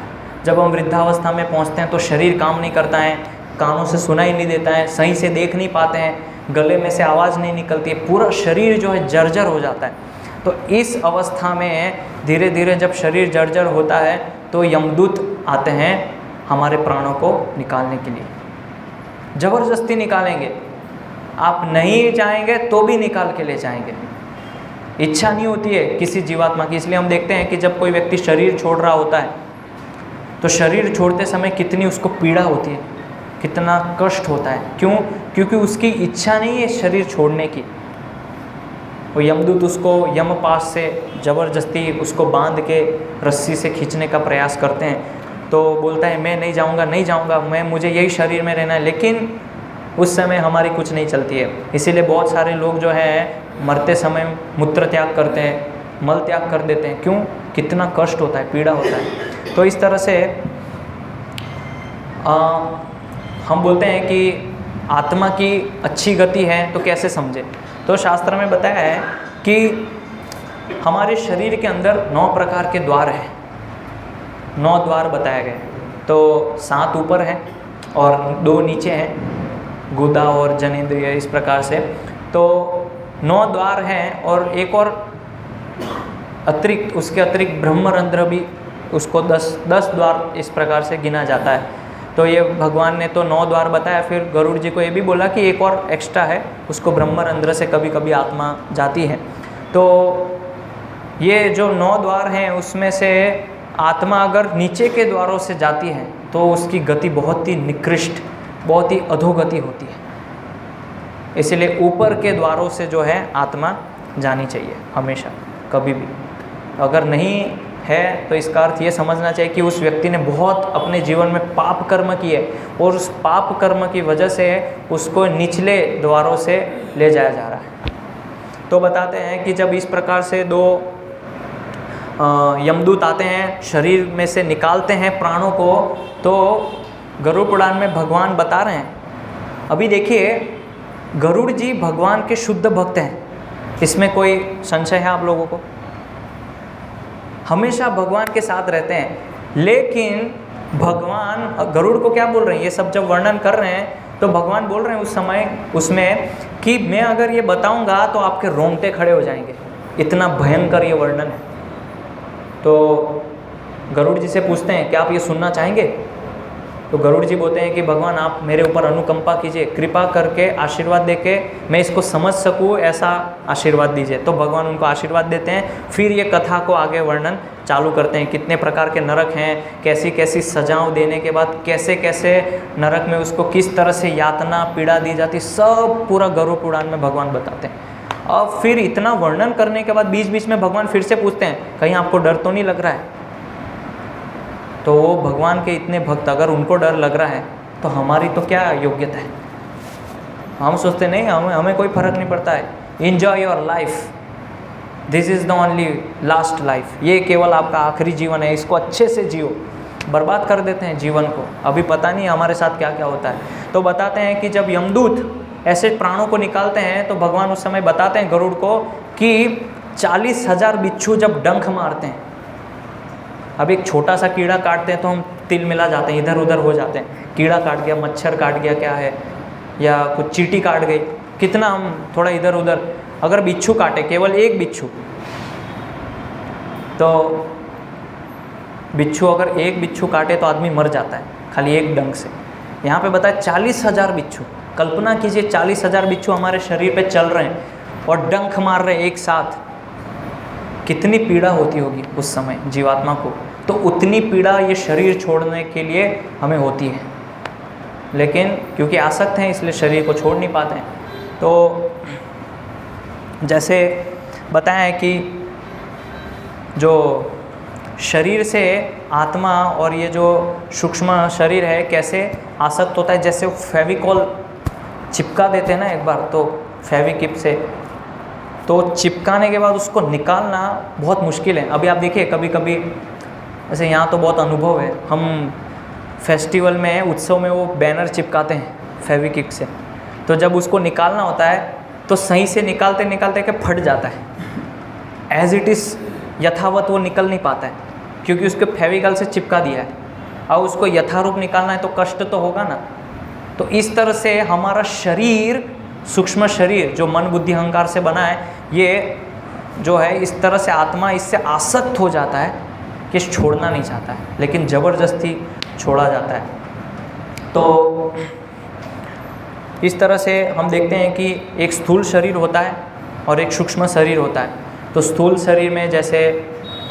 जब हम वृद्धावस्था में पहुंचते हैं तो शरीर काम नहीं करता है, कानों से सुनाई नहीं देता है, सही से देख नहीं पाते हैं, गले में से आवाज़ नहीं निकलती है, पूरा शरीर जो है जर्जर हो जाता है। तो इस अवस्था में धीरे धीरे जब शरीर जर्जर होता है तो यमदूत आते हैं हमारे प्राणों को निकालने के लिए, ज़बरदस्ती निकालेंगे। आप नहीं चाहेंगे तो भी निकाल के ले जाएंगे, इच्छा नहीं होती है किसी जीवात्मा की। इसलिए हम देखते हैं कि जब कोई व्यक्ति शरीर छोड़ रहा होता है तो शरीर छोड़ते समय कितनी उसको पीड़ा होती है, कितना कष्ट होता है। क्यों? क्योंकि उसकी इच्छा नहीं है शरीर छोड़ने की। वो यमदूत उसको यमपाश से ज़बरदस्ती उसको बांध के रस्सी से खींचने का प्रयास करते हैं। तो बोलता है मैं नहीं जाऊंगा, मुझे यही शरीर में रहना है, लेकिन उस समय हमारी कुछ नहीं चलती है। इसीलिए बहुत सारे लोग जो है मरते समय मूत्र त्याग करते हैं, मल त्याग कर देते हैं। क्यों? कितना कष्ट होता है, पीड़ा होता है। तो इस तरह से हम बोलते हैं कि आत्मा की अच्छी गति है तो कैसे समझे। तो शास्त्र में बताया है कि हमारे शरीर के अंदर 9 प्रकार के द्वार हैं, 9 द्वार बताए गए। तो 7 ऊपर हैं और 2 नीचे हैं, गुदा और जनेंद्रिय, इस प्रकार से। तो 9 द्वार हैं और एक और अतिरिक्त, उसके अतिरिक्त ब्रह्मरंध्र भी, उसको 10 द्वार इस प्रकार से गिना जाता है। तो ये भगवान ने तो 9 द्वार बताया, फिर गरुड़ जी को ये भी बोला कि एक और एक्स्ट्रा है, उसको ब्रह्मरंध्र से कभी कभी आत्मा जाती है। तो ये जो 9 द्वार हैं उसमें से आत्मा अगर नीचे के द्वारों से जाती है तो उसकी गति बहुत ही निकृष्ट, बहुत ही अधोगति होती है। इसलिए ऊपर के द्वारों से जो है आत्मा जानी चाहिए हमेशा, कभी भी। अगर नहीं है तो इसका अर्थ ये समझना चाहिए कि उस व्यक्ति ने बहुत अपने जीवन में पाप कर्म किए और उस पाप कर्म की वजह से उसको निचले द्वारों से ले जाया जा रहा है। तो बताते हैं कि जब इस प्रकार से 2 यमदूत आते हैं, शरीर में से निकालते हैं प्राणों को, तो गरुड़ पुराण में भगवान बता रहे हैं। अभी देखिए, गरुड़ जी भगवान के शुद्ध भक्त हैं, इसमें कोई संशय है आप लोगों को? हमेशा भगवान के साथ रहते हैं, लेकिन भगवान गरुड़ को क्या बोल रहे हैं? ये सब जब वर्णन कर रहे हैं तो भगवान बोल रहे हैं उस समय उसमें कि मैं अगर ये बताऊंगा तो आपके रोंगटे खड़े हो जाएंगे, इतना भयंकर ये वर्णन है। तो गरुड़ जी से पूछते हैं क्या आप ये सुनना चाहेंगे? तो गरुड़ जी बोलते हैं कि भगवान आप मेरे ऊपर अनुकंपा कीजिए, कृपा करके आशीर्वाद देके मैं इसको समझ सकूं, ऐसा आशीर्वाद दीजिए। तो भगवान उनको आशीर्वाद देते हैं। फिर ये कथा को आगे वर्णन चालू करते हैं, कितने प्रकार के नरक हैं, कैसी कैसी सजाओं देने के बाद कैसे कैसे नरक में उसको किस तरह से यातना पीड़ा दी जाती, सब पूरा गरुड़ पुराण में भगवान बताते हैं। अब फिर इतना वर्णन करने के बाद बीच बीच में भगवान फिर से पूछते हैं कहीं आपको डर तो नहीं लग रहा है? तो वो भगवान के इतने भक्त, अगर उनको डर लग रहा है तो हमारी तो क्या योग्यता है? हम सोचते नहीं, हमें कोई फर्क नहीं पड़ता है। Enjoy your life, this is the only last life, ये केवल आपका आखिरी जीवन है, इसको अच्छे से जियो। बर्बाद कर देते हैं जीवन को, अभी पता नहीं हमारे साथ क्या क्या होता है। तो बताते हैं कि जब यमदूत ऐसे प्राणों को निकालते हैं तो भगवान उस समय बताते हैं गरुड़ को कि 40,000 बिच्छू जब डंक मारते हैं, अब एक छोटा सा कीड़ा काटते हैं तो हम तिल मिला जाते हैं, इधर उधर हो जाते हैं। कीड़ा काट गया, मच्छर काट गया, क्या है, या कुछ चींटी काट गई, कितना हम थोड़ा इधर उधर। अगर बिच्छू काटे, केवल एक बिच्छू, तो बिच्छू, अगर एक बिच्छू काटे तो आदमी मर जाता है खाली एक डंक से। यहाँ पे बताया 40,000 बिच्छू। कल्पना कीजिए 40,000 बिच्छू हमारे शरीर पे चल रहे हैं और डंक मार रहे हैं एक साथ, कितनी पीड़ा होती होगी उस समय जीवात्मा को। तो उतनी पीड़ा ये शरीर छोड़ने के लिए हमें होती है, लेकिन क्योंकि आसक्त हैं इसलिए शरीर को छोड़ नहीं पाते हैं। तो जैसे बताया है कि जो शरीर से आत्मा और ये जो सूक्ष्म शरीर है कैसे आसक्त होता है, जैसे वो फेविकॉल चिपका देते हैं ना एक बार तो फेविकिप से, तो चिपकाने के बाद उसको निकालना बहुत मुश्किल है। अभी आप देखिए कभी कभी ऐसे यहाँ तो बहुत अनुभव है, हम फेस्टिवल में उत्सव में वो बैनर चिपकाते हैं फेविकिक से, तो जब उसको निकालना होता है तो सही से निकालते निकालते के फट जाता है, एज इट इज़ यथावत वो निकल नहीं पाता है क्योंकि उसके फेविकल से चिपका दिया है। और उसको यथारूप निकालना है तो कष्ट तो होगा ना। तो इस तरह से हमारा शरीर, सूक्ष्म शरीर जो मन बुद्धि अहंकार से बना है, ये जो है इस तरह से आत्मा इससे आसक्त हो जाता है कि छोड़ना नहीं चाहता है, लेकिन ज़बरदस्ती छोड़ा जाता है। तो इस तरह से हम देखते हैं कि एक स्थूल शरीर होता है और एक सूक्ष्म शरीर होता है। तो स्थूल शरीर में जैसे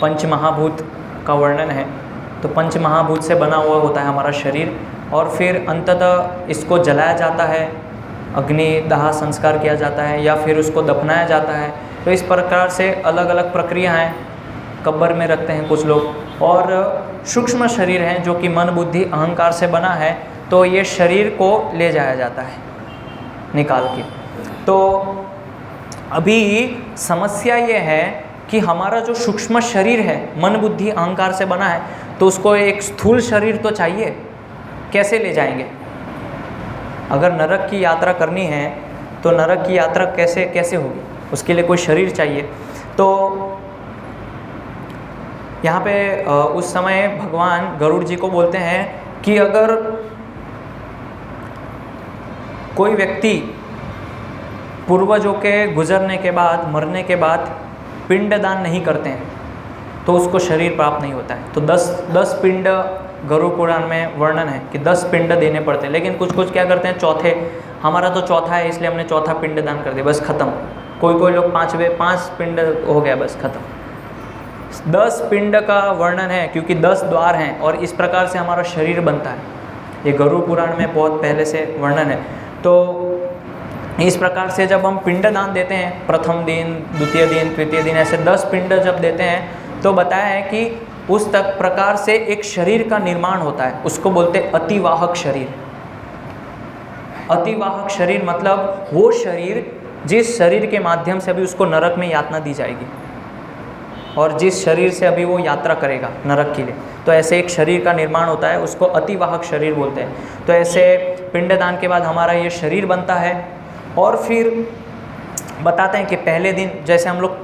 पंच महाभूत का वर्णन है, तो पंच महाभूत से बना हुआ होता है हमारा शरीर, और फिर अंततः इसको जलाया जाता है, अग्नि दाह संस्कार किया जाता है या फिर उसको दफनाया जाता है। तो इस प्रकार से अलग अलग प्रक्रिया हैं, कब्र में रखते हैं कुछ लोग। और सूक्ष्म शरीर है जो कि मन बुद्धि अहंकार से बना है, तो ये शरीर को ले जाया जाता है निकाल के। तो अभी समस्या ये है कि हमारा जो सूक्ष्म शरीर है मन बुद्धि अहंकार से बना है, तो उसको एक स्थूल शरीर तो चाहिए, कैसे ले जाएंगे? अगर नरक की यात्रा करनी है तो नरक की यात्रा कैसे होगी? उसके लिए कोई शरीर चाहिए। तो यहाँ पे उस समय भगवान गरुड़ जी को बोलते हैं कि अगर कोई व्यक्ति पूर्वजों के गुजरने के बाद, मरने के बाद पिंडदान नहीं करते हैं तो उसको शरीर प्राप्त नहीं होता है। तो 10 पिंड गरुड़ पुराण में वर्णन है कि 10 पिंड देने पड़ते हैं, लेकिन कुछ क्या करते हैं चौथे, हमारा तो चौथा है इसलिए हमने चौथा पिंड दान कर दिया, बस ख़त्म। कोई लोग 5 पिंड हो गया, बस ख़त्म। 10 पिंड का वर्णन है क्योंकि 10 द्वार हैं और इस प्रकार से हमारा शरीर बनता है। ये गरुड़ पुराण में बहुत पहले से वर्णन है। तो इस प्रकार से जब हम पिंड दान देते हैं, प्रथम दिन, द्वितीय दिन, तृतीय दिन, ऐसे 10 पिंड जब देते हैं तो बताया है कि उस तक प्रकार से एक शरीर का निर्माण होता है, उसको बोलते हैं अतिवाहक शरीर। अतिवाहक शरीर मतलब वो शरीर जिस शरीर के माध्यम से अभी उसको नरक में यातना दी जाएगी और जिस शरीर से अभी वो यात्रा करेगा नरक के लिए, तो ऐसे एक शरीर का निर्माण होता है, उसको अतिवाहक शरीर बोलते हैं। तो ऐसे पिंडदान के बाद हमारा ये शरीर बनता है। और फिर बताते हैं कि पहले दिन जैसे हम लोग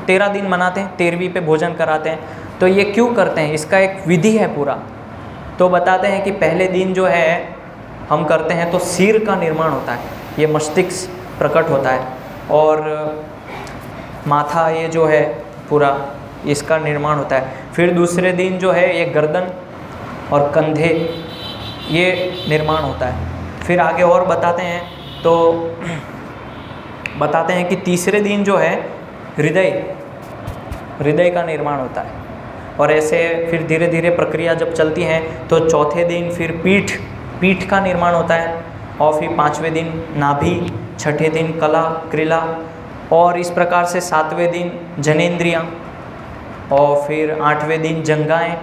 13 दिन मनाते हैं, 13वीं पे भोजन कराते हैं, तो ये क्यों करते हैं, इसका एक विधि है पूरा। तो बताते हैं कि पहले दिन जो है हम करते हैं तो सिर का निर्माण होता है, ये मस्तिष्क प्रकट होता है, और माथा ये जो है पूरा इसका निर्माण होता है। फिर दूसरे दिन जो है ये गर्दन और कंधे ये निर्माण होता है। फिर आगे और बताते हैं तो बताते हैं कि तीसरे दिन जो है हृदय का निर्माण होता है। और ऐसे फिर धीरे धीरे प्रक्रिया जब चलती है तो चौथे दिन फिर पीठ का निर्माण होता है, और फिर 5वें दिन नाभि, 6ठे दिन कला क्रिला, और इस प्रकार से 7वें दिन जनेंद्रियाँ, और फिर 8वें दिन जंघाएँ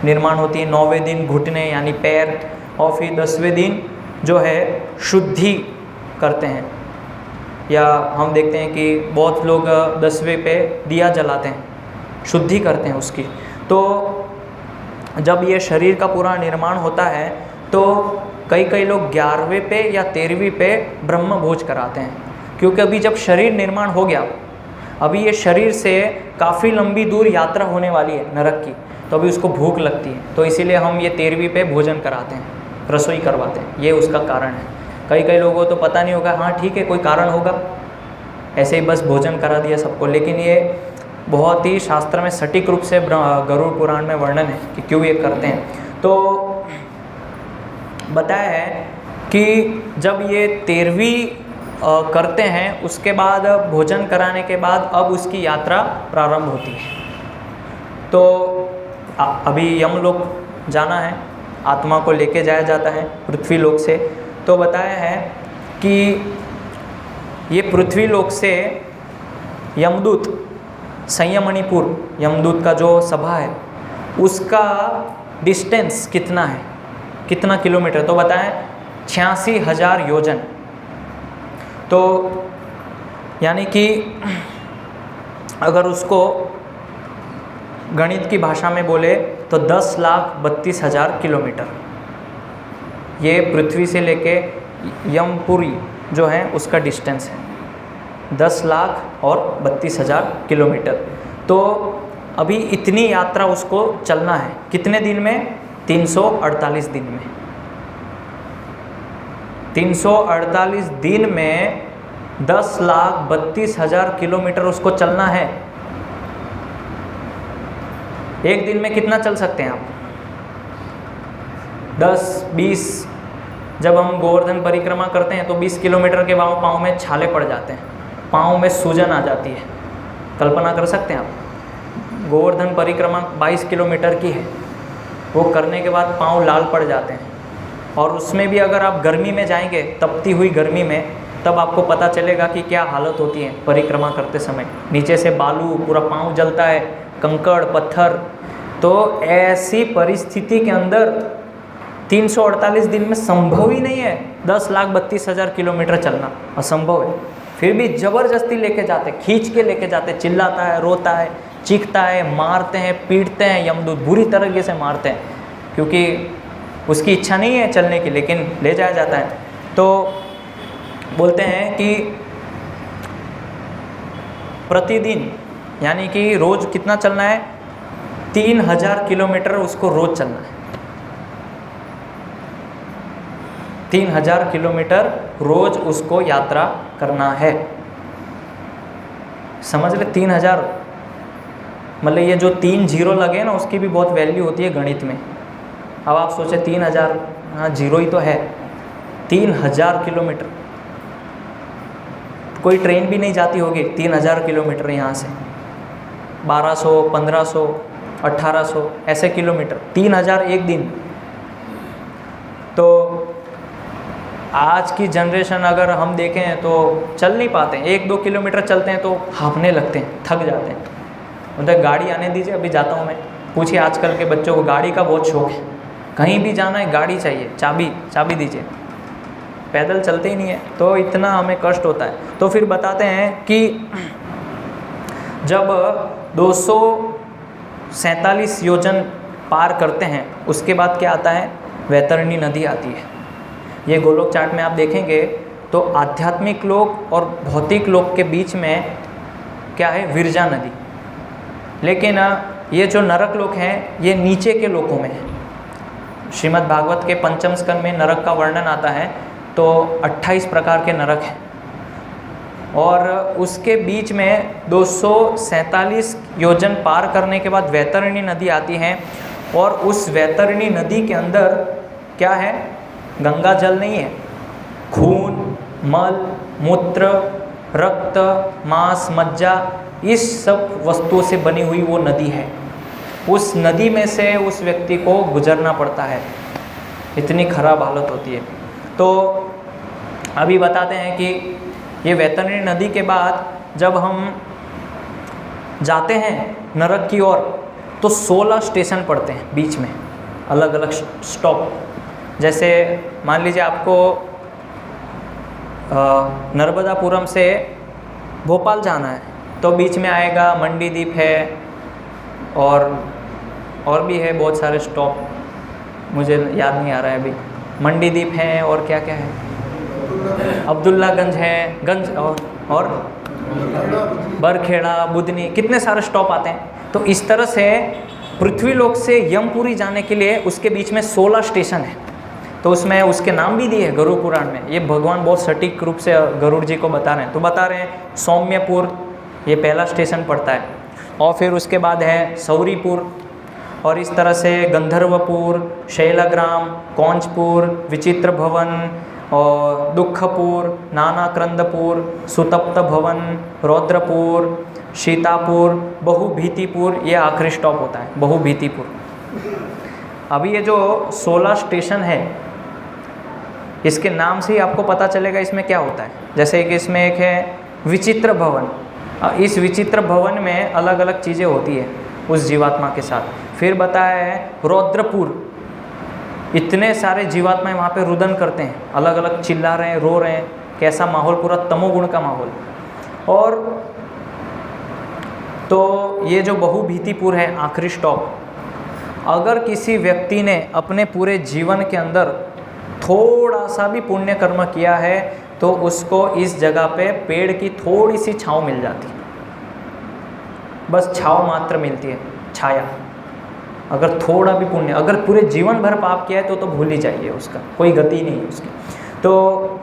निर्माण होती हैं, 9वें दिन घुटने यानी पैर, और फिर 10वें दिन जो है शुद्धि करते हैं। या हम देखते हैं कि बहुत लोग 10वें पे दिया जलाते हैं, शुद्धि करते हैं उसकी। तो जब ये शरीर का पूरा निर्माण होता है तो कई लोग 11वें पे या 13वीं पे ब्रह्म भोज कराते हैं, क्योंकि अभी जब शरीर निर्माण हो गया, अभी ये शरीर से काफ़ी लंबी दूर यात्रा होने वाली है नरक की, तो अभी उसको भूख लगती है, तो इसीलिए हम ये 13वीं पे भोजन कराते हैं, रसोई करवाते हैं। ये उसका कारण है। कई लोगों को तो पता नहीं होगा, हाँ ठीक है कोई कारण होगा, ऐसे ही बस भोजन करा दिया सबको, लेकिन ये बहुत ही शास्त्र में सटीक रूप से गरुड़ पुराण में वर्णन है कि क्यों ये करते हैं। तो बताया है कि जब ये 13वीं करते हैं, उसके बाद भोजन कराने के बाद अब उसकी यात्रा प्रारंभ होती है। तो अभी यमलोक जाना है, आत्मा को लेके जाया जाता है पृथ्वी लोक से। तो बताया है कि ये पृथ्वी लोक से यमदूत संयमणिपुर, यमदूत का जो सभा है, उसका डिस्टेंस कितना है, कितना किलोमीटर, तो बताएं 86,000 योजन। तो यानी कि अगर उसको गणित की भाषा में बोले तो 10,32,000 किलोमीटर ये पृथ्वी से लेके यमपुरी जो है उसका डिस्टेंस है, 10,32,000 किलोमीटर। तो अभी इतनी यात्रा उसको चलना है, कितने दिन में? 348 दिन में। 348 दिन में 10,32,000 किलोमीटर उसको चलना है। एक दिन में कितना चल सकते हैं आप? 10-20। जब हम गोवर्धन परिक्रमा करते हैं तो 20 किलोमीटर के बाद पाँव में छाले पड़ जाते हैं, पाँव में सूजन आ जाती है। कल्पना कर सकते हैं आप? गोवर्धन परिक्रमा 22 किलोमीटर की है, वो करने के बाद पाँव लाल पड़ जाते हैं। और उसमें भी अगर आप गर्मी में जाएंगे, तपती हुई गर्मी में, तब आपको पता चलेगा कि क्या हालत होती है परिक्रमा करते समय। नीचे से बालू, पूरा पाँव जलता है, कंकड़ पत्थर। तो ऐसी परिस्थिति के अंदर 348 दिन में संभव ही नहीं है 10,32,000 किलोमीटर चलना, असंभव है। फिर भी ज़बरदस्ती लेके जाते, खींच के लेके जाते, चिल्लाता है, रोता है, चीखता है, मारते हैं, पीटते हैं, यमदूत बुरी तरीके से मारते हैं, क्योंकि उसकी इच्छा नहीं है चलने की, लेकिन ले जाया जाता है। तो बोलते हैं कि प्रतिदिन, यानी कि रोज़ कितना चलना है? 3,000 किलोमीटर उसको रोज़ चलना है। 3,000 किलोमीटर रोज़ उसको यात्रा करना है। समझ ले, 3,000 मतलब ये जो 3 जीरो लगे ना, उसकी भी बहुत वैल्यू होती है गणित में। अब आप सोचे 3,000, हाँ जीरो ही तो है, 3,000 किलोमीटर। कोई ट्रेन भी नहीं जाती होगी 3,000 किलोमीटर यहाँ से, 1200, 1500, 1800 ऐसे किलोमीटर, 3,000 एक दिन। तो आज की जनरेशन अगर हम देखें तो चल नहीं पाते हैं, 1-2 किलोमीटर चलते हैं तो हाँफने लगते हैं, थक जाते हैं। उधर गाड़ी आने दीजिए, अभी जाता हूँ मैं। पूछिए आजकल के बच्चों को, गाड़ी का बहुत शौक है, कहीं भी जाना है गाड़ी चाहिए, चाबी दीजिए, पैदल चलते ही नहीं है। तो इतना हमें कष्ट होता है। तो फिर बताते हैं कि जब 247 योजन पार करते हैं, उसके बाद क्या आता है? वैतरणी नदी आती है। ये गोलोक चार्ट में आप देखेंगे तो आध्यात्मिक लोक और भौतिक लोक के बीच में क्या है? विरजा नदी। लेकिन ये जो नरक लोक हैं, ये नीचे के लोकों में है। श्रीमद् भागवत के 5म स्कंद में नरक का वर्णन आता है, तो 28 प्रकार के नरक हैं। और उसके बीच में 247 योजन पार करने के बाद वैतरणी नदी आती है। और उस वैतरणी नदी के अंदर क्या है? गंगा जल नहीं है, खून, मल, मूत्र, रक्त, मांस, मज्जा, इस सब वस्तुओं से बनी हुई वो नदी है। उस नदी में से उस व्यक्ति को गुजरना पड़ता है, इतनी खराब हालत होती है। तो अभी बताते हैं कि ये वैतरणी नदी के बाद जब हम जाते हैं नरक की ओर, तो 16 स्टेशन पड़ते हैं बीच में, अलग अलग स्टॉप। जैसे मान लीजिए आपको नर्मदापुरम से भोपाल जाना है, तो बीच में आएगा मंडीदीप है, और भी है बहुत सारे स्टॉप, मुझे याद नहीं आ रहा है अभी। मंडीदीप है और क्या क्या है, अब्दुल्लागंज है, गंज और बरखेड़ा, बुधनी, कितने सारे स्टॉप आते हैं। तो इस तरह से पृथ्वी लोक से यमपुरी जाने के लिए उसके बीच में 16 स्टेशन है। तो उसमें उसके नाम भी दिए हैं गरुड़ पुराण में। ये भगवान बहुत सटीक रूप से गरुड़ जी को बता रहे हैं। तो बता रहे हैं सौम्यपुर, ये पहला स्टेशन पड़ता है। और फिर उसके बाद है सौरीपुर, और इस तरह से गंधर्वपुर, शैलग्राम, कौंचपुर, विचित्र भवन और दुखपुर, नानाक्रंदपुर, सुतप्त भवन, रौद्रपुर, सीतापुर, बहुभीतिपुर, ये आखिरी स्टॉप होता है बहुभीतिपुर। अभी ये जो 16 स्टेशन है, इसके नाम से ही आपको पता चलेगा इसमें क्या होता है। जैसे कि इसमें एक है विचित्र भवन, इस विचित्र भवन में अलग अलग चीज़ें होती है उस जीवात्मा के साथ। फिर बताया है रौद्रपुर, इतने सारे जीवात्माएं वहाँ पे रुदन करते हैं, अलग अलग चिल्ला रहे हैं, रो रहे हैं, कैसा माहौल, पूरा तमोगुण का माहौल। और तो ये जो बहुभीतिपुर है आखिरी स्टॉप, अगर किसी व्यक्ति ने अपने पूरे जीवन के अंदर थोड़ा सा भी पुण्य कर्म किया है तो उसको इस जगह पे पेड़ की थोड़ी सी छांव मिल जाती है, बस छांव मात्र मिलती है, छाया। अगर थोड़ा भी पुण्य, अगर पूरे जीवन भर पाप किया है तो भूल ही जाइए, उसका कोई गति नहीं है उसकी। तो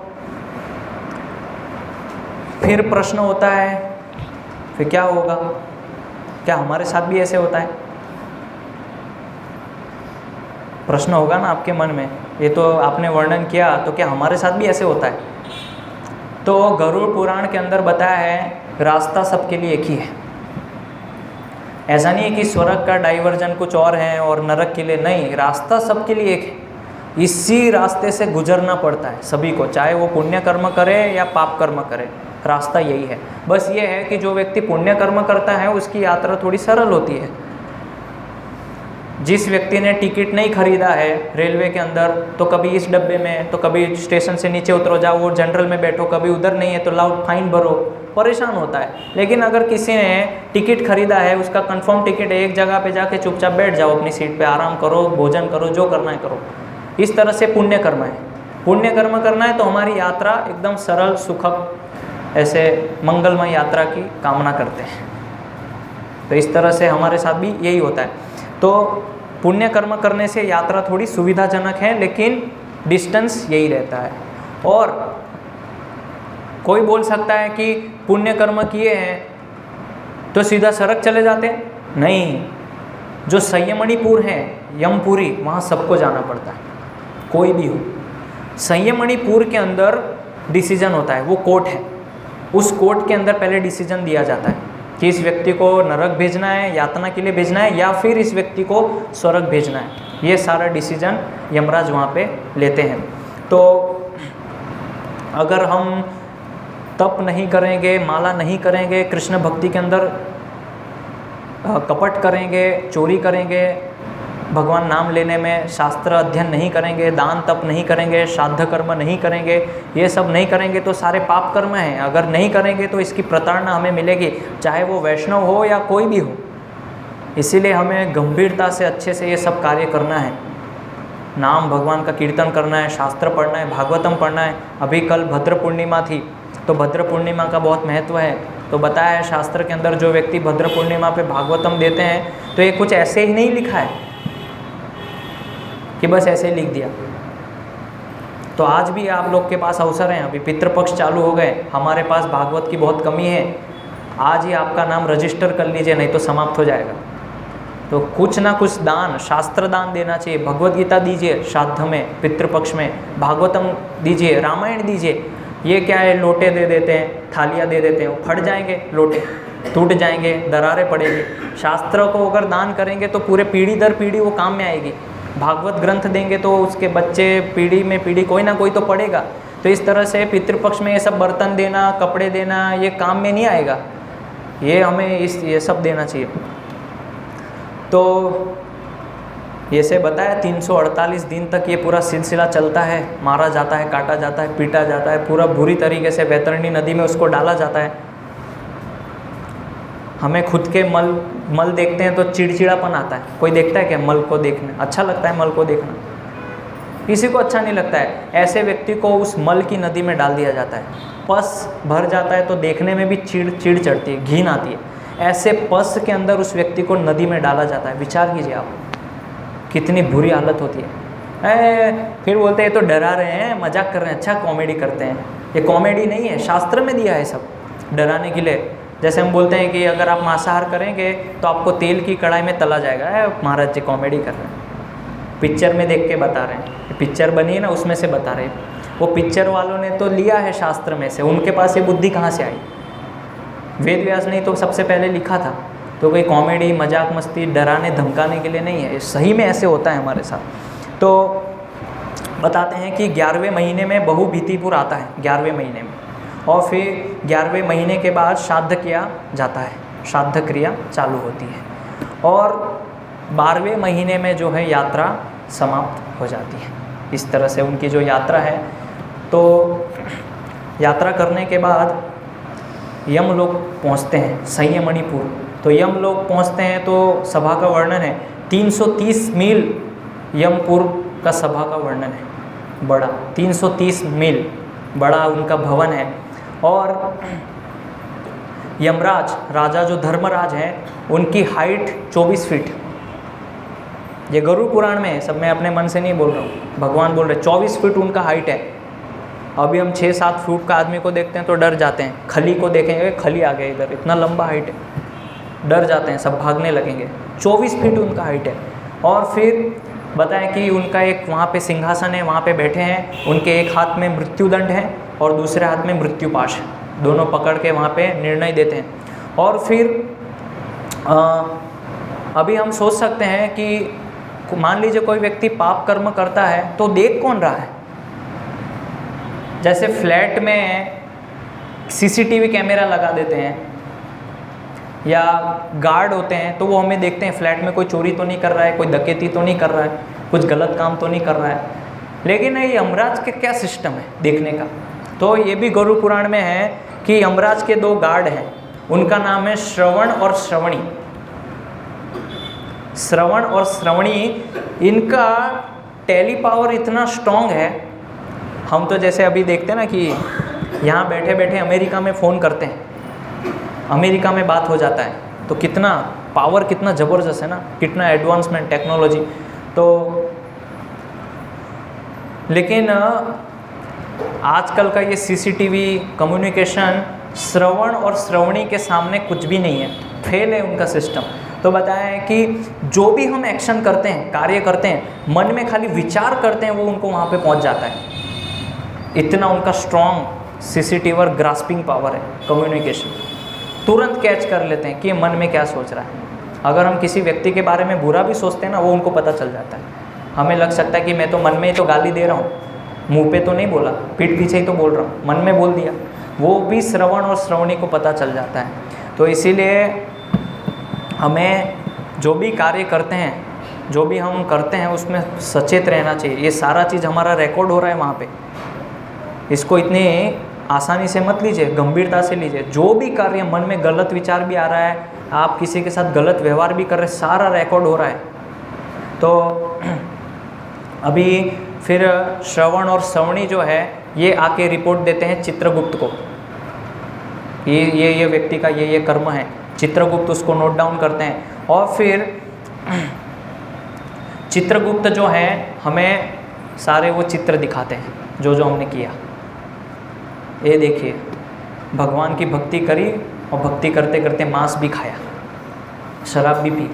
फिर प्रश्न होता है फिर क्या होगा, क्या हमारे साथ भी ऐसे होता है? प्रश्न होगा ना आपके मन में, ये तो आपने वर्णन किया, तो क्या हमारे साथ भी ऐसे होता है? तो गरुड़ पुराण के अंदर बताया है रास्ता सबके लिए एक ही है। ऐसा नहीं है कि स्वर्ग का डाइवर्जन कुछ और है और नरक के लिए, नहीं, रास्ता सबके लिए एक है। इसी रास्ते से गुजरना पड़ता है सभी को, चाहे वो पुण्य कर्म करे या पाप कर्म करे, रास्ता यही है। बस ये है कि जो व्यक्ति पुण्य कर्म करता है उसकी यात्रा थोड़ी सरल होती है। जिस व्यक्ति ने टिकट नहीं खरीदा है रेलवे के अंदर, तो कभी इस डब्बे में, तो कभी स्टेशन से नीचे उतरो जाओ, वो जनरल में बैठो, कभी उधर नहीं है तो लाओ फाइन भरो, परेशान होता है। लेकिन अगर किसी ने टिकट खरीदा है, उसका कंफर्म टिकट है, एक जगह पे जाके चुपचाप बैठ जाओ अपनी सीट पे, आराम करो, भोजन करो, जो करना है करो। इस तरह से पुण्य कर्म है। पुण्य कर्म करना है तो हमारी यात्रा एकदम सरल सुखद, ऐसे मंगलमय यात्रा की कामना करते हैं। तो इस तरह से हमारे साथ भी यही होता है। तो पुण्य कर्म करने से यात्रा थोड़ी सुविधाजनक है, लेकिन डिस्टेंस यही रहता है। और कोई बोल सकता है कि पुण्य कर्म किए हैं तो सीधा सड़क चले जाते हैं, नहीं। जो संयमणिपुर है, यमपुरी, वहाँ सबको जाना पड़ता है, कोई भी हो। संयमणिपुर के अंदर डिसीजन होता है, वो कोर्ट है, उस कोर्ट के अंदर पहले डिसीजन दिया जाता है कि इस व्यक्ति को नरक भेजना है, यातना के लिए भेजना है, या फिर इस व्यक्ति को स्वर्ग भेजना है। ये सारा डिसीजन यमराज वहाँ पे लेते हैं। तो अगर हम तप नहीं करेंगे, माला नहीं करेंगे, कृष्ण भक्ति के अंदर कपट करेंगे, चोरी करेंगे, भगवान नाम लेने में शास्त्र अध्ययन नहीं करेंगे, दान तप नहीं करेंगे, श्राद्ध कर्म नहीं करेंगे, ये सब नहीं करेंगे तो सारे पाप कर्म हैं। अगर नहीं करेंगे तो इसकी प्रताड़ना हमें मिलेगी, चाहे वो वैष्णव हो या कोई भी हो। इसीलिए हमें गंभीरता से अच्छे से ये सब कार्य करना है। नाम भगवान का कीर्तन करना है, शास्त्र पढ़ना है, भागवतम पढ़ना है। अभी कल भद्र पूर्णिमा थी, तो भद्र पूर्णिमा का बहुत महत्व है। तो बताया है शास्त्र के अंदर, जो व्यक्ति भद्र पूर्णिमा पे भागवतम देते हैं तो ये कुछ ऐसे ही नहीं लिखा है कि बस ऐसे ही लिख दिया। तो आज भी आप लोग के पास अवसर हैं, अभी पितृपक्ष चालू हो गए, हमारे पास भागवत की बहुत कमी है। आज ही आपका नाम रजिस्टर कर लीजिए, नहीं तो समाप्त हो जाएगा। तो कुछ ना कुछ दान, शास्त्र दान देना चाहिए। भगवत गीता दीजिए श्राद्ध में, पितृपक्ष में, भागवतम दीजिए, रामायण दीजिए। ये क्या है, लोटे दे देते हैं, थालियाँ दे देते हैं, वो फट जाएंगे, लोटे टूट जाएंगे, दरारें पड़ेगी। शास्त्र को अगर दान करेंगे तो पूरे पीढ़ी दर पीढ़ी वो काम में आएगी। भागवत ग्रंथ देंगे तो उसके बच्चे पीढ़ी में पीढ़ी कोई ना कोई तो पढ़ेगा। तो इस तरह से पितृपक्ष में ये सब बर्तन देना, कपड़े देना, ये काम में नहीं आएगा। ये हमें ये सब देना चाहिए। तो ये से बताया 348 दिन तक ये पूरा सिलसिला चलता है। मारा जाता है, काटा जाता है, पीटा जाता है, पूरा बुरी तरीके से वैतरणी नदी में उसको डाला जाता है। हमें खुद के मल देखते हैं तो चिड़चिड़ापन आता है। कोई देखता है क्या मल को देखना? अच्छा लगता है मल को देखना? किसी को अच्छा नहीं लगता है। ऐसे व्यक्ति को उस मल की नदी में डाल दिया जाता है। पस भर जाता है तो देखने में भी चिड़ चढ़ती है, घिन आती है। ऐसे पस के अंदर उस व्यक्ति को नदी में डाला जाता है। विचार कीजिए आप, कितनी बुरी हालत होती है। फिर बोलते हैं तो डरा रहे हैं, मजाक कर रहे हैं, अच्छा कॉमेडी करते हैं। ये कॉमेडी नहीं है, शास्त्र में दिया है सब डराने के लिए। जैसे हम बोलते हैं कि अगर आप मांसाहार करेंगे तो आपको तेल की कढ़ाई में तला जाएगा। महाराज जी कॉमेडी कर रहे हैं, पिक्चर में देख के बता रहे हैं, पिक्चर बनी है ना उसमें से बता रहे हैं। वो पिक्चर वालों ने तो लिया है शास्त्र में से, उनके पास ये बुद्धि कहाँ से आई? वेद व्यास ने तो सबसे पहले लिखा था। तो कोई कॉमेडी मजाक मस्ती डराने धमकाने के लिए नहीं है, सही में ऐसे होता है हमारे साथ। तो बताते हैं कि 11वें महीने में बहुभीतिपुर आता है, 11वें महीने में, और फिर 11वें महीने के बाद श्राद्ध किया जाता है, श्राद्ध क्रिया चालू होती है, और 12वें महीने में जो है यात्रा समाप्त हो जाती है। इस तरह से उनकी जो यात्रा है, तो यात्रा करने के बाद यम लोग पहुँचते हैं संयमणिपुर। तो यम लोग पहुँचते हैं तो सभा का वर्णन है 330 मील यमपुर का सभा का वर्णन है, बड़ा 330 मील बड़ा उनका भवन है। और यमराज राजा जो धर्मराज हैं उनकी हाइट 24 फीट। ये गरुड़ पुराण में है, सब मैं अपने मन से नहीं बोल रहा हूँ, भगवान बोल रहे 24 फीट उनका हाइट है। अभी हम 6-7 फुट का आदमी को देखते हैं तो डर जाते हैं, खली को देखेंगे खली आ गया इधर, इतना लंबा हाइट है, डर जाते हैं, सब भागने लगेंगे। 24 फीट उनका हाइट है। और फिर बताएं कि उनका एक वहाँ पे सिंहासन है, वहाँ पे बैठे हैं, उनके एक हाथ में मृत्युदंड है और दूसरे हाथ में मृत्युपाश है, दोनों पकड़ के वहाँ पे निर्णय देते हैं। और फिर अभी हम सोच सकते हैं कि मान लीजिए कोई व्यक्ति पाप कर्म करता है तो देख कौन रहा है? जैसे फ्लैट में सीसीटीवी कैमरा लगा देते हैं या गार्ड होते हैं तो वो हमें देखते हैं फ्लैट में कोई चोरी तो नहीं कर रहा है, कोई डकैती तो नहीं कर रहा है, कुछ गलत काम तो नहीं कर रहा है। लेकिन ये यमराज के क्या सिस्टम है देखने का? तो ये भी गरुड़ पुराण में है कि यमराज के 2 गार्ड हैं, उनका नाम है श्रवण और श्रवणी। श्रवण और श्रवणी, इनका टेली पावर इतना स्ट्रॉन्ग है। हम तो जैसे अभी देखते हैं ना कि यहाँ बैठे बैठे अमेरिका में फ़ोन करते हैं, अमेरिका में बात हो जाता है, तो कितना पावर, कितना ज़बरदस्त है ना, कितना एडवांसमेंट टेक्नोलॉजी। तो लेकिन आजकल का ये सीसीटीवी कम्युनिकेशन श्रवण और श्रवणी के सामने कुछ भी नहीं है, फेल है उनका सिस्टम। तो बताया है कि जो भी हम एक्शन करते हैं, कार्य करते हैं, मन में खाली विचार करते हैं, वो उनको वहाँ पे पहुँच जाता है। इतना उनका स्ट्रॉन्ग सीसीटीवी और ग्रास्पिंग पावर है, कम्युनिकेशन तुरंत कैच कर लेते हैं कि मन में क्या सोच रहा है। अगर हम किसी व्यक्ति के बारे में बुरा भी सोचते हैं ना, वो उनको पता चल जाता है। हमें लग सकता है कि मैं तो मन में ही तो गाली दे रहा हूँ, मुंह पे तो नहीं बोला, पीठ पीछे ही तो बोल रहा हूँ, मन में बोल दिया, वो भी श्रवण और श्रवणी को पता चल जाता है। तो इसीलिए हमें जो भी कार्य करते हैं, जो भी हम करते हैं, उसमें सचेत रहना चाहिए। ये सारा चीज़ हमारा रिकॉर्ड हो रहा है वहाँ पे, इसको इतनी आसानी से मत लीजिए, गंभीरता से लीजिए। जो भी कार्य, मन में गलत विचार भी आ रहा है, आप किसी के साथ गलत व्यवहार भी कर रहे हैं, सारा रिकॉर्ड हो रहा है। तो अभी फिर श्रवण और श्रवणी जो है ये आके रिपोर्ट देते हैं चित्रगुप्त को, ये व्यक्ति का ये कर्म है। चित्रगुप्त उसको नोट डाउन करते हैं और फिर चित्रगुप्त जो है हमें सारे वो चित्र दिखाते हैं जो जो हमने किया। ये देखिए, भगवान की भक्ति करी और भक्ति करते करते मांस भी खाया, शराब भी पी,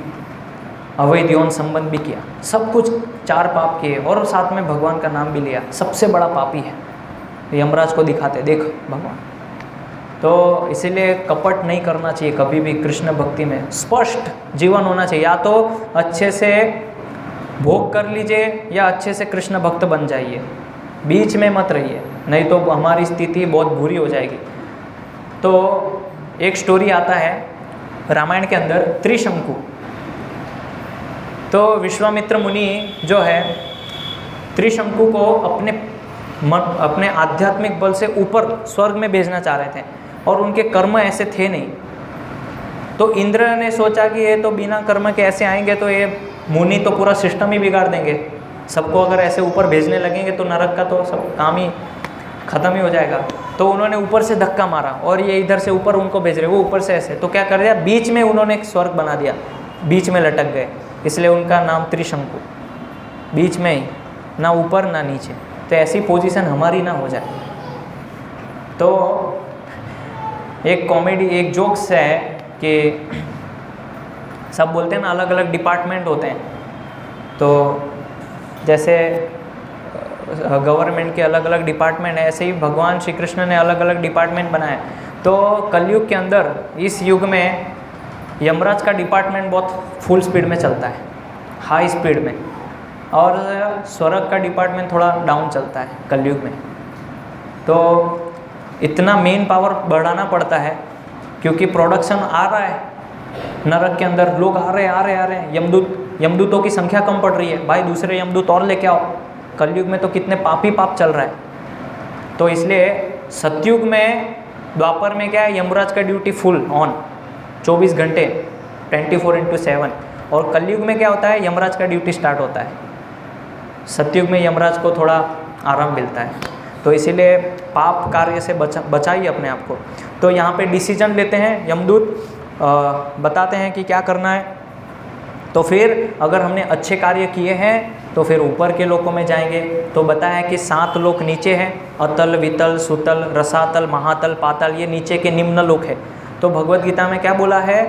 अवैध यौन संबंध भी किया, सब कुछ 4 पाप किए और साथ में भगवान का नाम भी लिया। सबसे बड़ा पापी है। यमराज को दिखाते, देख भगवान। तो इसीलिए कपट नहीं करना चाहिए कभी भी। कृष्ण भक्ति में स्पष्ट जीवन होना चाहिए। या तो अच्छे से भोग कर लीजिए या अच्छे से कृष्ण भक्त बन जाइए, बीच में मत रहिए, नहीं तो हमारी स्थिति बहुत बुरी हो जाएगी। तो एक स्टोरी आता है रामायण के अंदर, त्रिशंकु। तो विश्वामित्र मुनि जो है त्रिशंकु को अपने आध्यात्मिक बल से ऊपर स्वर्ग में भेजना चाह रहे थे और उनके कर्म ऐसे थे नहीं। तो इंद्र ने सोचा कि ये तो बिना कर्म के ऐसे आएंगे तो ये मुनि तो पूरा सिस्टम ही बिगाड़ देंगे, सबको अगर ऐसे ऊपर भेजने लगेंगे तो नरक का तो सब काम ही ख़त्म ही हो जाएगा। तो उन्होंने ऊपर से धक्का मारा और ये इधर से ऊपर उनको भेज रहे, वो ऊपर से ऐसे। तो क्या कर दिया, बीच में उन्होंने एक स्वर्ग बना दिया, बीच में लटक गए, इसलिए उनका नाम त्रिशंकु। बीच में ही, ना ऊपर ना नीचे। तो ऐसी पोजीशन हमारी ना हो जाए। तो एक कॉमेडी, एक जोक्स है कि सब बोलते हैं ना अलग अलग डिपार्टमेंट होते हैं, तो जैसे गवर्नमेंट के अलग अलग डिपार्टमेंट है, ऐसे ही भगवान श्री कृष्ण ने अलग अलग डिपार्टमेंट बनाए। तो कलयुग के अंदर इस युग में यमराज का डिपार्टमेंट बहुत फुल स्पीड में चलता है, हाई स्पीड में, और स्वर्ग का डिपार्टमेंट थोड़ा डाउन चलता है कलयुग में। तो इतना मेन पावर बढ़ाना पड़ता है क्योंकि प्रोडक्शन आ रहा है, नरक के अंदर लोग आ रहे हैं, यमदूतों की संख्या कम पड़ रही है, भाई दूसरे यमदूत और लेके आओ। कलयुग में तो कितने पापी पाप चल रहा है। तो इसलिए सतयुग में, द्वापर में क्या है, यमराज का ड्यूटी फुल ऑन 24 घंटे 24/7, और कलयुग में क्या होता है, यमराज का ड्यूटी स्टार्ट होता है। सतयुग में यमराज को थोड़ा आराम मिलता है। तो इसीलिए पाप कार्य से बचाइए अपने आप को। तो यहाँ पे डिसीजन लेते हैं यमदूत, बताते हैं कि क्या करना है। तो फिर अगर हमने अच्छे कार्य किए हैं तो फिर ऊपर के लोकों में जाएंगे। तो बताया है कि 7 लोक नीचे हैं, अतल, वितल, सुतल, रसातल, महातल, पाताल, ये नीचे के निम्न लोक है। तो भगवत गीता में क्या बोला है,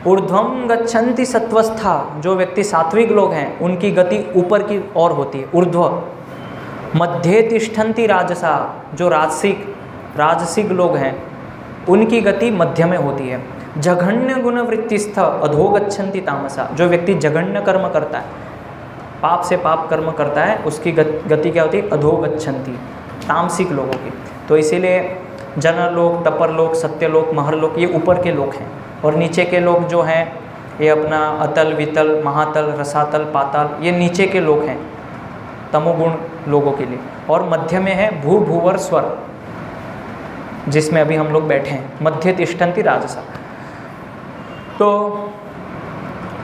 ऊर्ध्वम गच्छन्ति सत्वस्था, जो व्यक्ति सात्विक लोग हैं उनकी गति ऊपर की ओर होती है, ऊर्ध्व। मध्य तिष्ठन्ति राजसा, जो राजसिक लोग हैं उनकी गति मध्य में होती है। जघन्य गुण वृत्तिस्थ अधोगच्छन्ति तामसा, जो व्यक्ति जघन्य कर्म करता है, पाप से पाप कर्म करता है, उसकी गति क्या होती है, अधोगच्छन्ति, तामसिक लोगों की। तो इसीलिए जनरलोक, तपरलोक, सत्यलोक, महरलोक, ये ऊपर के लोक हैं, और नीचे के लोग जो हैं ये अपना अतल, वितल, महातल, रसातल, पाताल, ये नीचे के लोग हैं तमोगुण लोगों के लिए। और मध्य में है भू, भूवर, स्वर, जिसमें अभी हम लोग बैठे हैं, मध्य तिष्ठन्ति राजसा। तो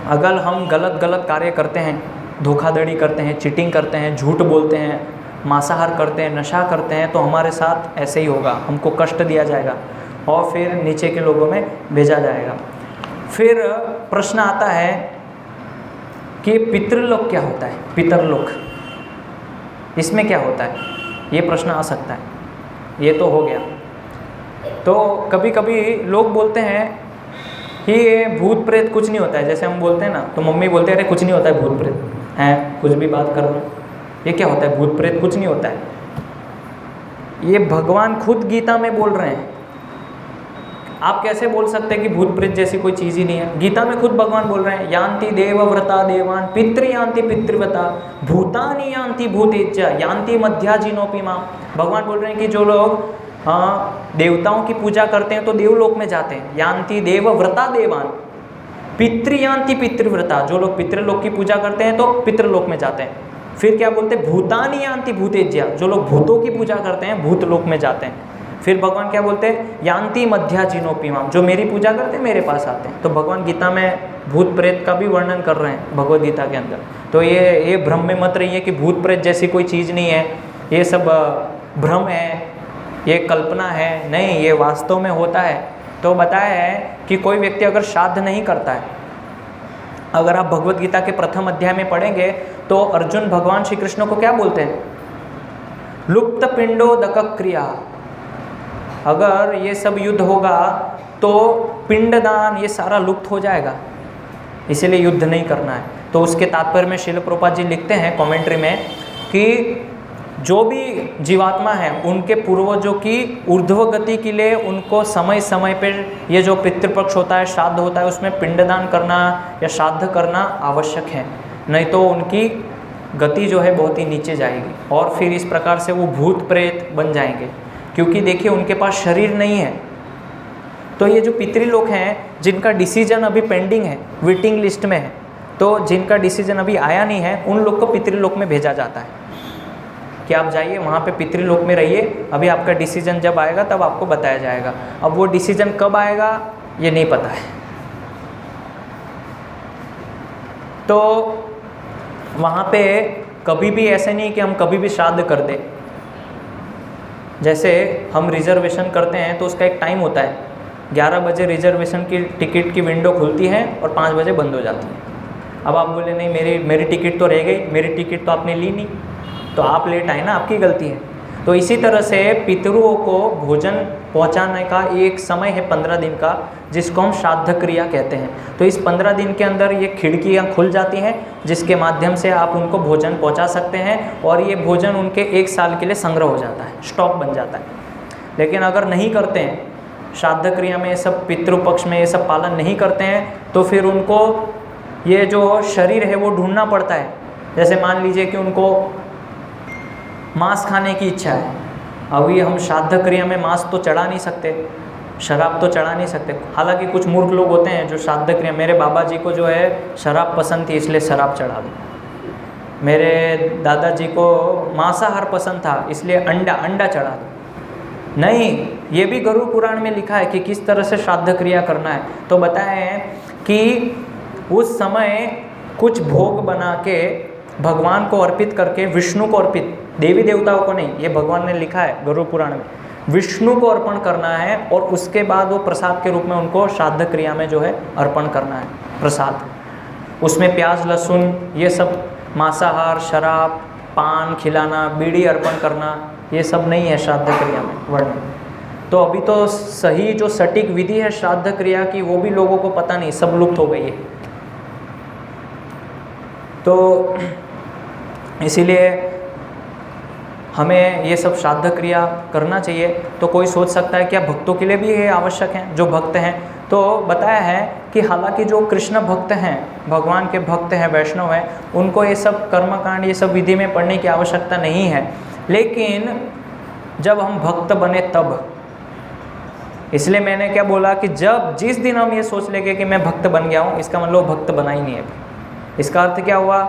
अगर हम गलत कार्य करते हैं, धोखाधड़ी करते हैं, चीटिंग करते हैं, झूठ बोलते हैं, मांसाहार करते हैं, नशा करते हैं, तो हमारे साथ ऐसे ही होगा, हमको कष्ट दिया जाएगा और फिर नीचे के लोगों में भेजा जाएगा। फिर प्रश्न आता है कि पितृलोक क्या होता है, पितरलोक, इसमें क्या होता है, ये प्रश्न आ सकता है। ये तो हो गया। तो कभी कभी लोग बोलते हैं कि ये भूत प्रेत कुछ नहीं होता है, जैसे हम बोलते हैं ना, तो मम्मी बोलते हैं अरे कुछ नहीं होता है भूत प्रेत, हैं कुछ भी बात कर रहे हो, ये क्या होता है भूत प्रेत, कुछ नहीं होता है। ये भगवान खुद गीता में बोल रहे हैं। आप कैसे बोल सकते हैं कि भूत प्रेत जैसी कोई चीज़ ही नहीं है। गीता में खुद भगवान बोल रहे हैं, यान्ति देवव्रता देवान, पितृ यान्ति पितृव्रता, भूतानि यान्ति भूतेज्य, यान्ति मध्याजिनोपि मां। भगवान बोल रहे हैं कि जो लोग देवताओं की पूजा करते हैं तो देवलोक में जाते हैं, यान्ति देवव्रता देवान, पितृ यान्ति पितृव्रता, जो लोग पितृलोक की पूजा करते हैं तो पितृलोक में जाते हैं। फिर क्या बोलते हैं, भूतानि यान्ति भूतेज्य, जो लोग भूतों की पूजा करते हैं भूतलोक में जाते हैं। फिर भगवान क्या बोलते हैं, यान्ति मध्याजिनोपि मां, जो मेरी पूजा करते हैं मेरे पास आते हैं। तो भगवान गीता में भूत प्रेत का भी वर्णन कर रहे हैं भगवद गीता के अंदर। तो ये भ्रम में मत रहिए कि भूत प्रेत जैसी कोई चीज़ नहीं है, ये सब भ्रम है, ये कल्पना है, नहीं, ये वास्तव में होता है। तो बताया है कि कोई व्यक्ति अगर श्राद्ध नहीं करता है, अगर आप भगवद गीता के प्रथम अध्याय में पढ़ेंगे तो अर्जुन भगवान श्री कृष्ण को क्या बोलते हैं, लुप्त पिंडोदक क्रिया, अगर ये सब युद्ध होगा तो पिंडदान ये सारा लुप्त हो जाएगा, इसीलिए युद्ध नहीं करना है। तो उसके तात्पर्य में श्रील प्रभुपाद जी लिखते हैं कमेंट्री में कि जो भी जीवात्मा है उनके पूर्वजों की ऊर्ध्व गति के लिए उनको समय समय पर ये जो पितृपक्ष होता है, श्राद्ध होता है, उसमें पिंडदान करना या श्राद्ध करना आवश्यक है, नहीं तो उनकी गति जो है बहुत ही नीचे जाएगी और फिर इस प्रकार से वो भूत प्रेत बन जाएंगे। क्योंकि देखिए उनके पास शरीर नहीं है। तो ये जो पितृलोक हैं जिनका डिसीजन अभी पेंडिंग है, वेटिंग लिस्ट में है, तो जिनका डिसीजन अभी आया नहीं है उन लोग को पितृलोक में भेजा जाता है कि आप जाइए वहाँ पे पितृलोक में रहिए, अभी आपका डिसीजन जब आएगा तब आपको बताया जाएगा। अब वो डिसीजन कब आएगा ये नहीं पता है। तो वहाँ पे कभी भी ऐसे नहीं कि हम कभी भी श्राद्ध कर दें। जैसे हम रिजर्वेशन करते हैं तो उसका एक टाइम होता है, 11 बजे रिजर्वेशन की टिकट की विंडो खुलती है और 5 बजे बंद हो जाती है। अब आप बोले नहीं मेरी टिकट तो रह गई, मेरी टिकट तो आपने ली नहीं, तो आप लेट आए ना, आपकी गलती है। तो इसी तरह से पितरों को भोजन पहुंचाने का एक समय है 15 दिन का, जिसको हम श्राद्ध क्रिया कहते हैं। तो इस 15 दिन के अंदर ये खिड़कियां खुल जाती हैं, जिसके माध्यम से आप उनको भोजन पहुंचा सकते हैं, और ये भोजन उनके 1 साल के लिए संग्रह हो जाता है, स्टॉक बन जाता है। लेकिन अगर नहीं करते हैं, श्राद्ध क्रिया में ये सब, पितृपक्ष में ये सब पालन नहीं करते हैं, तो फिर उनको ये जो शरीर है वो ढूंढना पड़ता है। जैसे मान लीजिए कि उनको मांस खाने की इच्छा है, अभी हम श्राद्ध क्रिया में मांस तो चढ़ा नहीं सकते, शराब तो चढ़ा नहीं सकते। हालांकि कुछ मूर्ख लोग होते हैं जो श्राद्ध क्रिया, मेरे बाबा जी को जो है शराब पसंद थी इसलिए शराब चढ़ा दी, मेरे दादाजी को मांसाहार पसंद था इसलिए अंडा चढ़ा दी। नहीं, ये भी गरुड़ पुराण में लिखा है कि किस तरह से श्राद्ध क्रिया करना है। तो बताया है कि उस समय कुछ भोग बना के भगवान को अर्पित करके, विष्णु को अर्पित, देवी देवताओं को नहीं, ये भगवान ने लिखा है गरुड़ पुराण में, विष्णु को अर्पण करना है, और उसके बाद वो प्रसाद के रूप में उनको श्राद्ध क्रिया में जो है अर्पण करना है प्रसाद। उसमें प्याज लहसुन ये सब, मांसाहार, शराब, पान खिलाना, बीड़ी अर्पण करना, ये सब नहीं है श्राद्ध क्रिया में वर्णन। तो अभी तो सही जो सटीक विधि है श्राद्ध क्रिया की वो भी लोगों को पता नहीं, सब लुप्त हो गई है। तो इसीलिए हमें ये सब श्राद्ध क्रिया करना चाहिए। तो कोई सोच सकता है क्या भक्तों के लिए भी ये आवश्यक है, जो भक्त हैं? तो बताया है कि हालांकि जो कृष्ण भक्त हैं, भगवान के भक्त हैं, वैष्णव हैं, उनको ये सब कर्मकांड, ये सब विधि में पढ़ने की आवश्यकता नहीं है। लेकिन जब हम भक्त बने तब, इसलिए मैंने क्या बोला कि जिस दिन हम ये सोच लेंगे कि मैं भक्त बन गया हूँ, इसका मतलब भक्त बना ही नहीं है। इसका अर्थ क्या हुआ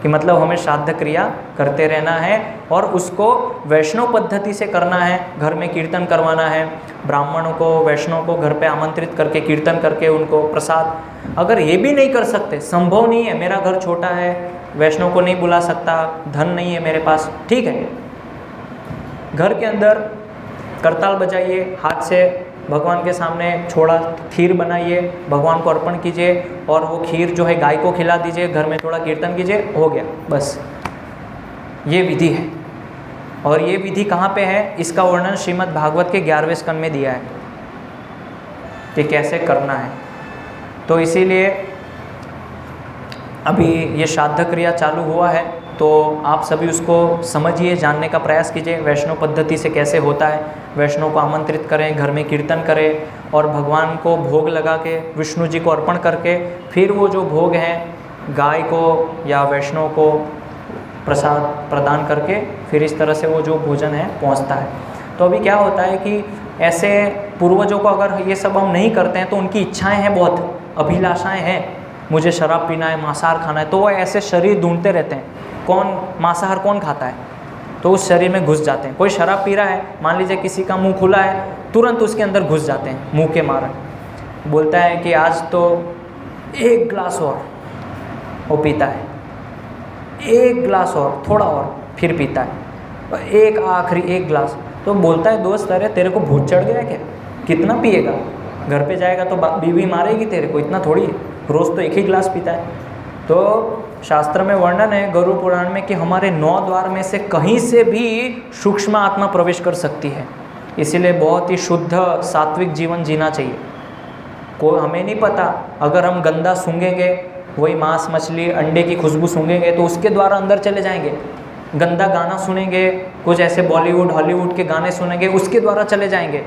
कि मतलब हमें श्राद्ध क्रिया करते रहना है, और उसको वैष्णव पद्धति से करना है। घर में कीर्तन करवाना है, ब्राह्मणों को, वैष्णव को घर पे आमंत्रित करके कीर्तन करके उनको प्रसाद। अगर ये भी नहीं कर सकते, संभव नहीं है, मेरा घर छोटा है, वैष्णव को नहीं बुला सकता, धन नहीं है मेरे पास, ठीक है, घर के अंदर करताल बजाइए, हाथ से भगवान के सामने छोड़ा खीर बनाइए, भगवान को अर्पण कीजिए, और वो खीर जो है गाय को खिला दीजिए, घर में थोड़ा कीर्तन कीजिए, हो गया, बस। ये विधि है। और ये विधि कहाँ पे है? इसका वर्णन श्रीमद् भागवत के 11वें स्कंद में दिया है कि कैसे करना है। तो इसीलिए अभी ये श्राद्ध क्रिया चालू हुआ है, तो आप सभी उसको समझिए, जानने का प्रयास कीजिए वैष्णव पद्धति से कैसे होता है। वैष्णव को आमंत्रित करें, घर में कीर्तन करें, और भगवान को भोग लगा के विष्णु जी को अर्पण करके, फिर वो जो भोग हैं गाय को या वैष्णव को प्रसाद प्रदान करके, फिर इस तरह से वो जो भोजन है पहुंचता है। तो अभी क्या होता है कि ऐसे पूर्वजों को अगर ये सब हम नहीं करते हैं तो उनकी इच्छाएँ हैं, बहुत अभिलाषाएँ हैं, मुझे शराब पीना है, मांसाहार खाना है, तो वो ऐसे शरीर ढूंढते रहते हैं। कौन मांसाहार कौन खाता है? तो उस शरीर में घुस जाते हैं। कोई शराब पी रहा है, मान लीजिए किसी का मुंह खुला है, तुरंत उसके अंदर घुस जाते हैं मुंह के मारे। बोलता है कि आज तो 1 गिलास और, वो पीता है, 1 गिलास और, थोड़ा और, फिर पीता है, एक आखिरी 1 गिलास। तो बोलता है दोस्त, अरे तेरे को भूत चढ़ गया क्या? कितना पिएगा? घर पे जाएगा तो बीवी मारेगी तेरे को, इतना थोड़ी है, रोज़ तो 1 ही गिलास पीता है। तो शास्त्र में वर्णन है गरुड़ पुराण में कि हमारे 9 द्वार में से कहीं से भी सूक्ष्म आत्मा प्रवेश कर सकती है। इसीलिए बहुत ही शुद्ध सात्विक जीवन जीना चाहिए। कोई हमें नहीं पता, अगर हम गंदा सूंघेंगे, वही मांस मछली अंडे की खुशबू सूंघेंगे तो उसके द्वारा अंदर चले जाएंगे। गंदा गाना सुनेंगे, कुछ ऐसे बॉलीवुड हॉलीवुड के गाने सुनेंगे, उसके द्वारा चले जाएंगे।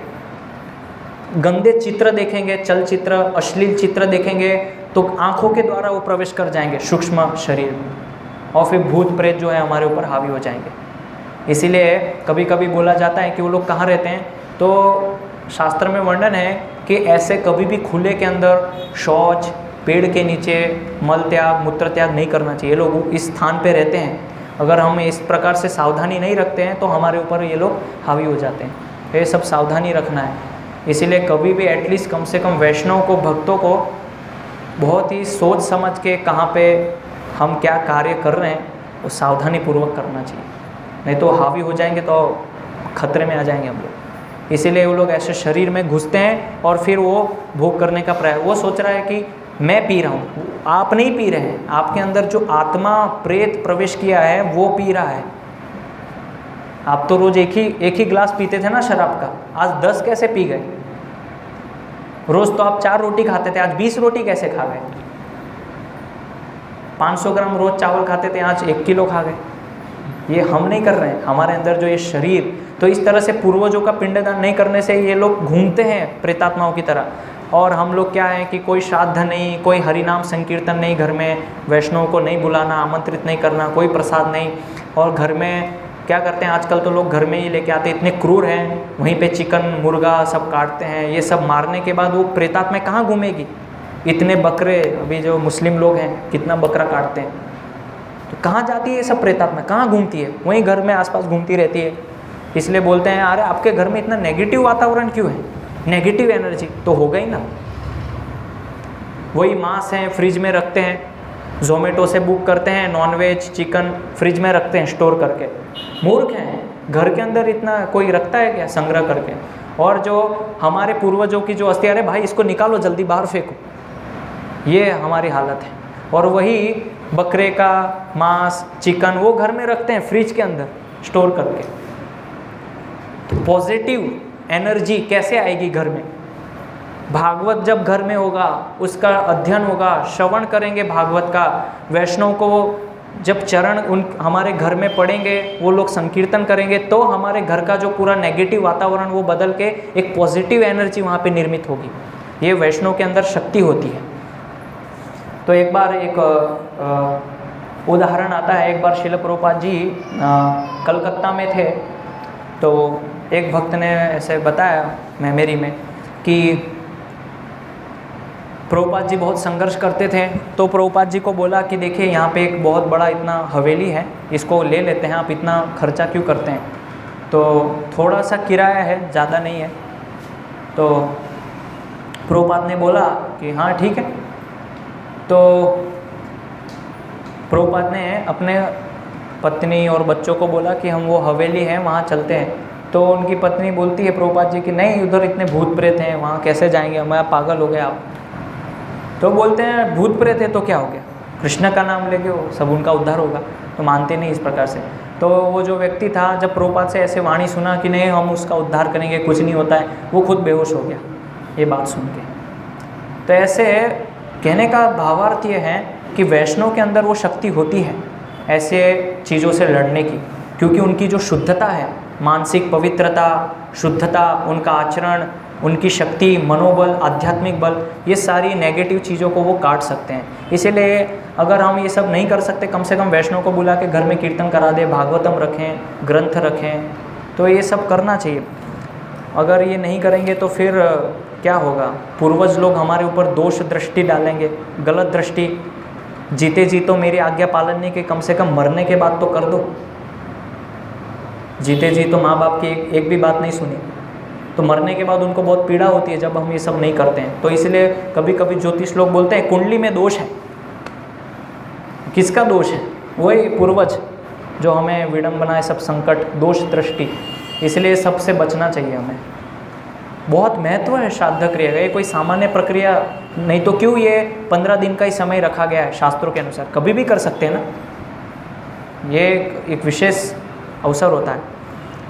गंदे चित्र देखेंगे, चलचित्र, अश्लील चित्र देखेंगे, तो आँखों के द्वारा वो प्रवेश कर जाएंगे सूक्ष्म शरीर में, और फिर भूत प्रेत जो है हमारे ऊपर हावी हो जाएंगे। इसीलिए कभी कभी बोला जाता है कि वो लोग कहाँ रहते हैं, तो शास्त्र में वर्णन है कि ऐसे कभी भी खुले के अंदर शौच, पेड़ के नीचे मल त्याग, मूत्र त्याग नहीं करना चाहिए। लोग इस स्थान पे रहते हैं, अगर हम इस प्रकार से सावधानी नहीं रखते हैं तो हमारे ऊपर ये लोग हावी हो जाते हैं। ये सब सावधानी रखना है। इसीलिए कभी भी एटलीस्ट कम से कम वैष्णव को, भक्तों को बहुत ही सोच समझ के कहाँ पे हम क्या कार्य कर रहे हैं वो सावधानी पूर्वक करना चाहिए, नहीं तो हावी हो जाएंगे तो खतरे में आ जाएंगे हम लोग। इसीलिए वो लोग ऐसे शरीर में घुसते हैं और फिर वो भोग करने का प्रयास, वो सोच रहा है कि मैं पी रहा हूँ, आप नहीं पी रहे हैं, आपके अंदर जो आत्मा प्रेत प्रवेश किया है वो पी रहा है। आप तो रोज़ एक ही गिलास पीते थे ना शराब का, आज 10 कैसे पी गए? रोज़ तो आप 4 रोटी खाते थे, आज 20 रोटी कैसे खा गए? 500 ग्राम रोज़ चावल खाते थे, आज 1 किलो खा गए। ये हम नहीं कर रहे हैं, हमारे अंदर जो ये शरीर, तो इस तरह से पूर्वजों का पिंडदान नहीं करने से ये लोग घूमते हैं प्रेतात्माओं की तरह। और हम लोग क्या है कि कोई श्राद्ध नहीं, कोई हरिनाम संकीर्तन नहीं, घर में वैष्णव को नहीं बुलाना, आमंत्रित नहीं करना, कोई प्रसाद नहीं। और घर में क्या करते हैं आजकल तो लोग घर में ही लेके आते, इतने क्रूर हैं, वहीं पे चिकन मुर्गा सब काटते हैं। ये सब मारने के बाद वो प्रेतात्मा कहाँ घूमेगी? इतने बकरे, अभी जो मुस्लिम लोग हैं कितना बकरा काटते हैं, तो कहाँ जाती है ये सब प्रेतात्मा, कहाँ घूमती है? वहीं घर में आसपास घूमती रहती है। इसलिए बोलते हैं अरे आपके घर में इतना नेगेटिव वातावरण क्यों है, नेगेटिव एनर्जी तो हो गई ना। वही मांस है फ्रिज में रखते हैं, ज़ोमेटो से बुक करते हैं, नॉनवेज चिकन फ्रिज में रखते हैं स्टोर करके। मूर्ख हैं, घर के अंदर इतना कोई रखता है क्या संग्रह करके? और जो हमारे पूर्वजों की जो अस्थि, अरे भाई इसको निकालो जल्दी बाहर फेंको, ये हमारी हालत है। और वही बकरे का मांस चिकन वो घर में रखते हैं फ्रिज के अंदर स्टोर करके। तो पॉजिटिव एनर्जी कैसे आएगी घर में? भागवत जब घर में होगा, उसका अध्ययन होगा, श्रवण करेंगे भागवत का, वैष्णव को जब चरण उन हमारे घर में पड़ेंगे, वो लोग संकीर्तन करेंगे, तो हमारे घर का जो पूरा नेगेटिव वातावरण वो बदल के एक पॉजिटिव एनर्जी वहाँ पे निर्मित होगी। ये वैष्णव के अंदर शक्ति होती है। तो एक बार एक उदाहरण आता है, एक बार श्रील प्रभुपाद जी कलकत्ता में थे, तो एक भक्त ने ऐसे बताया मेमोरी में कि प्रभुपाद जी बहुत संघर्ष करते थे। तो प्रभुपाद जी को बोला कि देखिए यहाँ पे एक बहुत बड़ा इतना हवेली है, इसको ले लेते हैं, आप इतना खर्चा क्यों करते हैं? तो थोड़ा सा किराया है, ज़्यादा नहीं है। तो प्रभुपाद ने बोला कि हाँ ठीक है। तो प्रभुपाद ने अपने पत्नी और बच्चों को बोला कि हम वो हवेली है वहाँ चलते हैं। तो उनकी पत्नी बोलती है प्रभुपाद जी कि नहीं, उधर इतने भूत प्रेत हैं, वहाँ कैसे जाएंगे, मैं पागल हो गए आप। तो बोलते हैं भूत प्रेत है तो क्या हो गया, कृष्ण का नाम लेके वो सब उनका उद्धार होगा। तो मानते नहीं इस प्रकार से। तो वो जो व्यक्ति था, जब प्रभुपाद से ऐसे वाणी सुना कि नहीं हम उसका उद्धार करेंगे, कुछ नहीं होता है, वो खुद बेहोश हो गया ये बात सुन के। तो ऐसे कहने का भावार्थ ये है कि वैष्णव के अंदर वो शक्ति होती है ऐसे चीज़ों से लड़ने की, क्योंकि उनकी जो शुद्धता है, मानसिक पवित्रता, शुद्धता, उनका आचरण, उनकी शक्ति, मनोबल, आध्यात्मिक बल, ये सारी नेगेटिव चीज़ों को वो काट सकते हैं। इसीलिए अगर हम ये सब नहीं कर सकते, कम से कम वैष्णव को बुला के घर में कीर्तन करा दे, भागवतम रखें, ग्रंथ रखें, तो ये सब करना चाहिए। अगर ये नहीं करेंगे तो फिर क्या होगा? पूर्वज लोग हमारे ऊपर दोष दृष्टि डालेंगे, गलत दृष्टि। जीते जी तो मेरी आज्ञा पालन नहीं कि कम से कम मरने के बाद तो कर दो। जीते जी तो माँ बाप की एक भी बात नहीं सुनी, तो मरने के बाद उनको बहुत पीड़ा होती है जब हम ये सब नहीं करते हैं। तो इसलिए कभी कभी ज्योतिष लोग बोलते हैं कुंडली में दोष है। किसका दोष है? वही पूर्वज जो हमें विडंबना, सब संकट, दोष दृष्टि, इसलिए सबसे बचना चाहिए हमें। बहुत महत्व है श्राद्ध क्रिया का, ये कोई सामान्य प्रक्रिया नहीं। तो क्यों ये 15 दिन का ही समय रखा गया है शास्त्रों के अनुसार? कभी भी कर सकते हैं ना, ये एक विशेष अवसर होता है।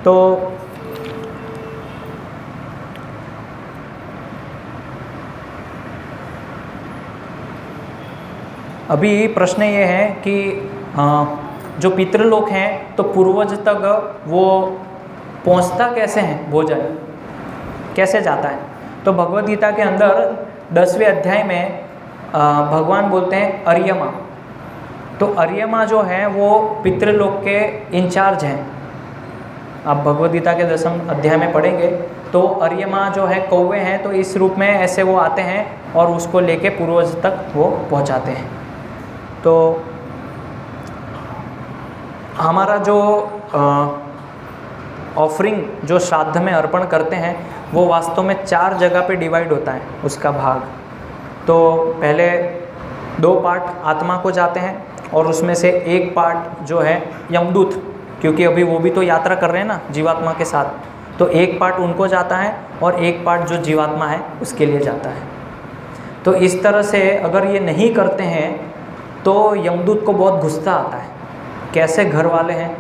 तो अभी प्रश्न ये है कि जो पितृलोक हैं, तो पूर्वज तक वो पहुंचता कैसे हैं, भोजन कैसे जाता है? तो भगवद गीता के अंदर 10वें अध्याय में भगवान बोलते हैं अर्यमा। तो अर्यमा जो है वो पितृलोक के इंचार्ज हैं। आप भगवद गीता के 10वें अध्याय में पढ़ेंगे तो अर्यमा जो है कौवे हैं, तो इस रूप में ऐसे वो आते हैं और उसको लेके पूर्वज तक वो पहुंचाते हैं। तो हमारा जो ऑफरिंग जो श्राद्ध में अर्पण करते हैं वो वास्तव में 4 जगह पे डिवाइड होता है उसका भाग। तो पहले 2 पार्ट आत्मा को जाते हैं और उसमें से एक पार्ट जो है यमदूत, क्योंकि अभी वो भी तो यात्रा कर रहे हैं ना जीवात्मा के साथ, तो एक पार्ट उनको जाता है और एक पार्ट जो जीवात्मा है उसके लिए जाता है। तो इस तरह से अगर ये नहीं करते हैं तो यमदूत को बहुत गुस्सा आता है। कैसे घर वाले हैं,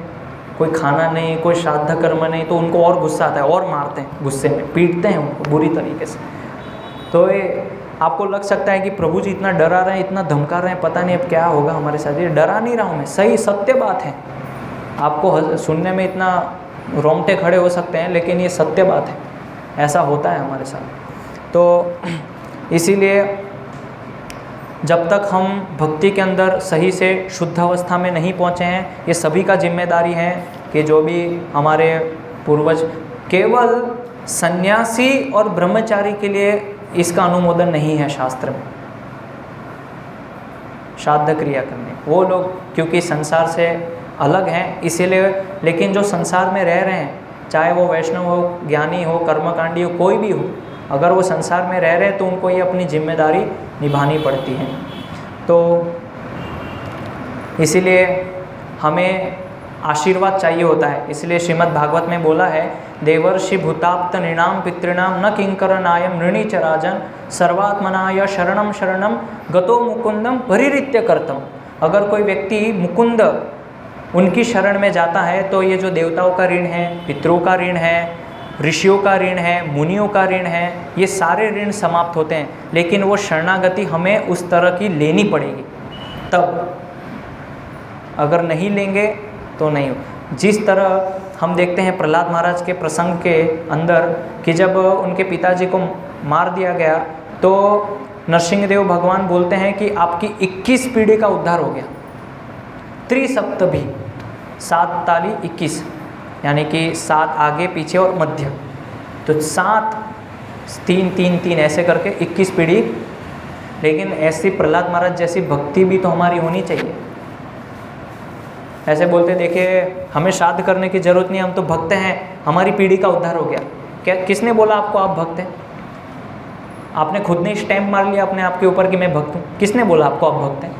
कोई खाना नहीं, कोई श्राद्ध कर्म नहीं, तो उनको और गुस्सा आता है और मारते हैं, गुस्से में पीटते हैं उनको बुरी तरीके से। तो ये आपको लग सकता है कि प्रभु जी इतना डरा रहे हैं, इतना धमका रहे हैं, पता नहीं अब क्या होगा हमारे साथ। ये डरा नहीं रहा हूँ मैं, सही सत्य बात है। आपको सुनने में इतना रोंगटे खड़े हो सकते हैं, लेकिन ये सत्य बात है, ऐसा होता है हमारे साथ। तो इसीलिए जब तक हम भक्ति के अंदर सही से शुद्ध अवस्था में नहीं पहुँचे हैं, ये सभी का जिम्मेदारी है कि जो भी हमारे पूर्वज, केवल सन्यासी और ब्रह्मचारी के लिए इसका अनुमोदन नहीं है शास्त्र में श्राद्ध क्रिया करने। वो लोग क्योंकि संसार से अलग हैं इसीलिए, लेकिन जो संसार में रह रहे हैं, चाहे वो वैष्णव हो, ज्ञानी हो, कर्मकांडी हो, कोई भी हो, अगर वो संसार में रह रहे हैं तो उनको ये अपनी जिम्मेदारी निभानी पड़ती है। तो इसीलिए हमें आशीर्वाद चाहिए होता है। इसलिए श्रीमद् भागवत में बोला है, देवर्षि भूताप्त नृणाम पितृणाम न किंकरनायम नृणी च राजन सर्वात्मनाय शरणम शरणम गतो मुकुंदम परिरित्य कर्तम। अगर कोई व्यक्ति मुकुंद उनकी शरण में जाता है तो ये जो देवताओं का ऋण है, पितरों का ऋण है, ऋषियों का ऋण है, मुनियों का ऋण है, ये सारे ऋण समाप्त होते हैं। लेकिन वो शरणागति हमें उस तरह की लेनी पड़ेगी, तब अगर नहीं लेंगे तो नहीं। जिस तरह हम देखते हैं प्रहलाद महाराज के प्रसंग के अंदर कि जब उनके पिताजी को मार दिया गया तो नरसिंहदेव भगवान बोलते हैं कि आपकी 21 पीढ़ी का उद्धार हो गया। त्रिसप्तभी, 7 ताली 21, यानी कि 7 आगे पीछे और मध्य, तो 7 3 3 3 ऐसे करके 21 पीढ़ी। लेकिन ऐसी प्रहलाद महाराज जैसी भक्ति भी तो हमारी होनी चाहिए। ऐसे बोलते देखिए हमें श्राद्ध करने की ज़रूरत नहीं, हम तो भक्त हैं, हमारी पीढ़ी का उद्धार हो गया। क्या किसने बोला आपको आप भक्त हैं? आपने खुद ने स्टैम्प मार लिया अपने आप के ऊपर कि मैं भक्त हूँ। किसने बोला आपको आप भक्त हैं?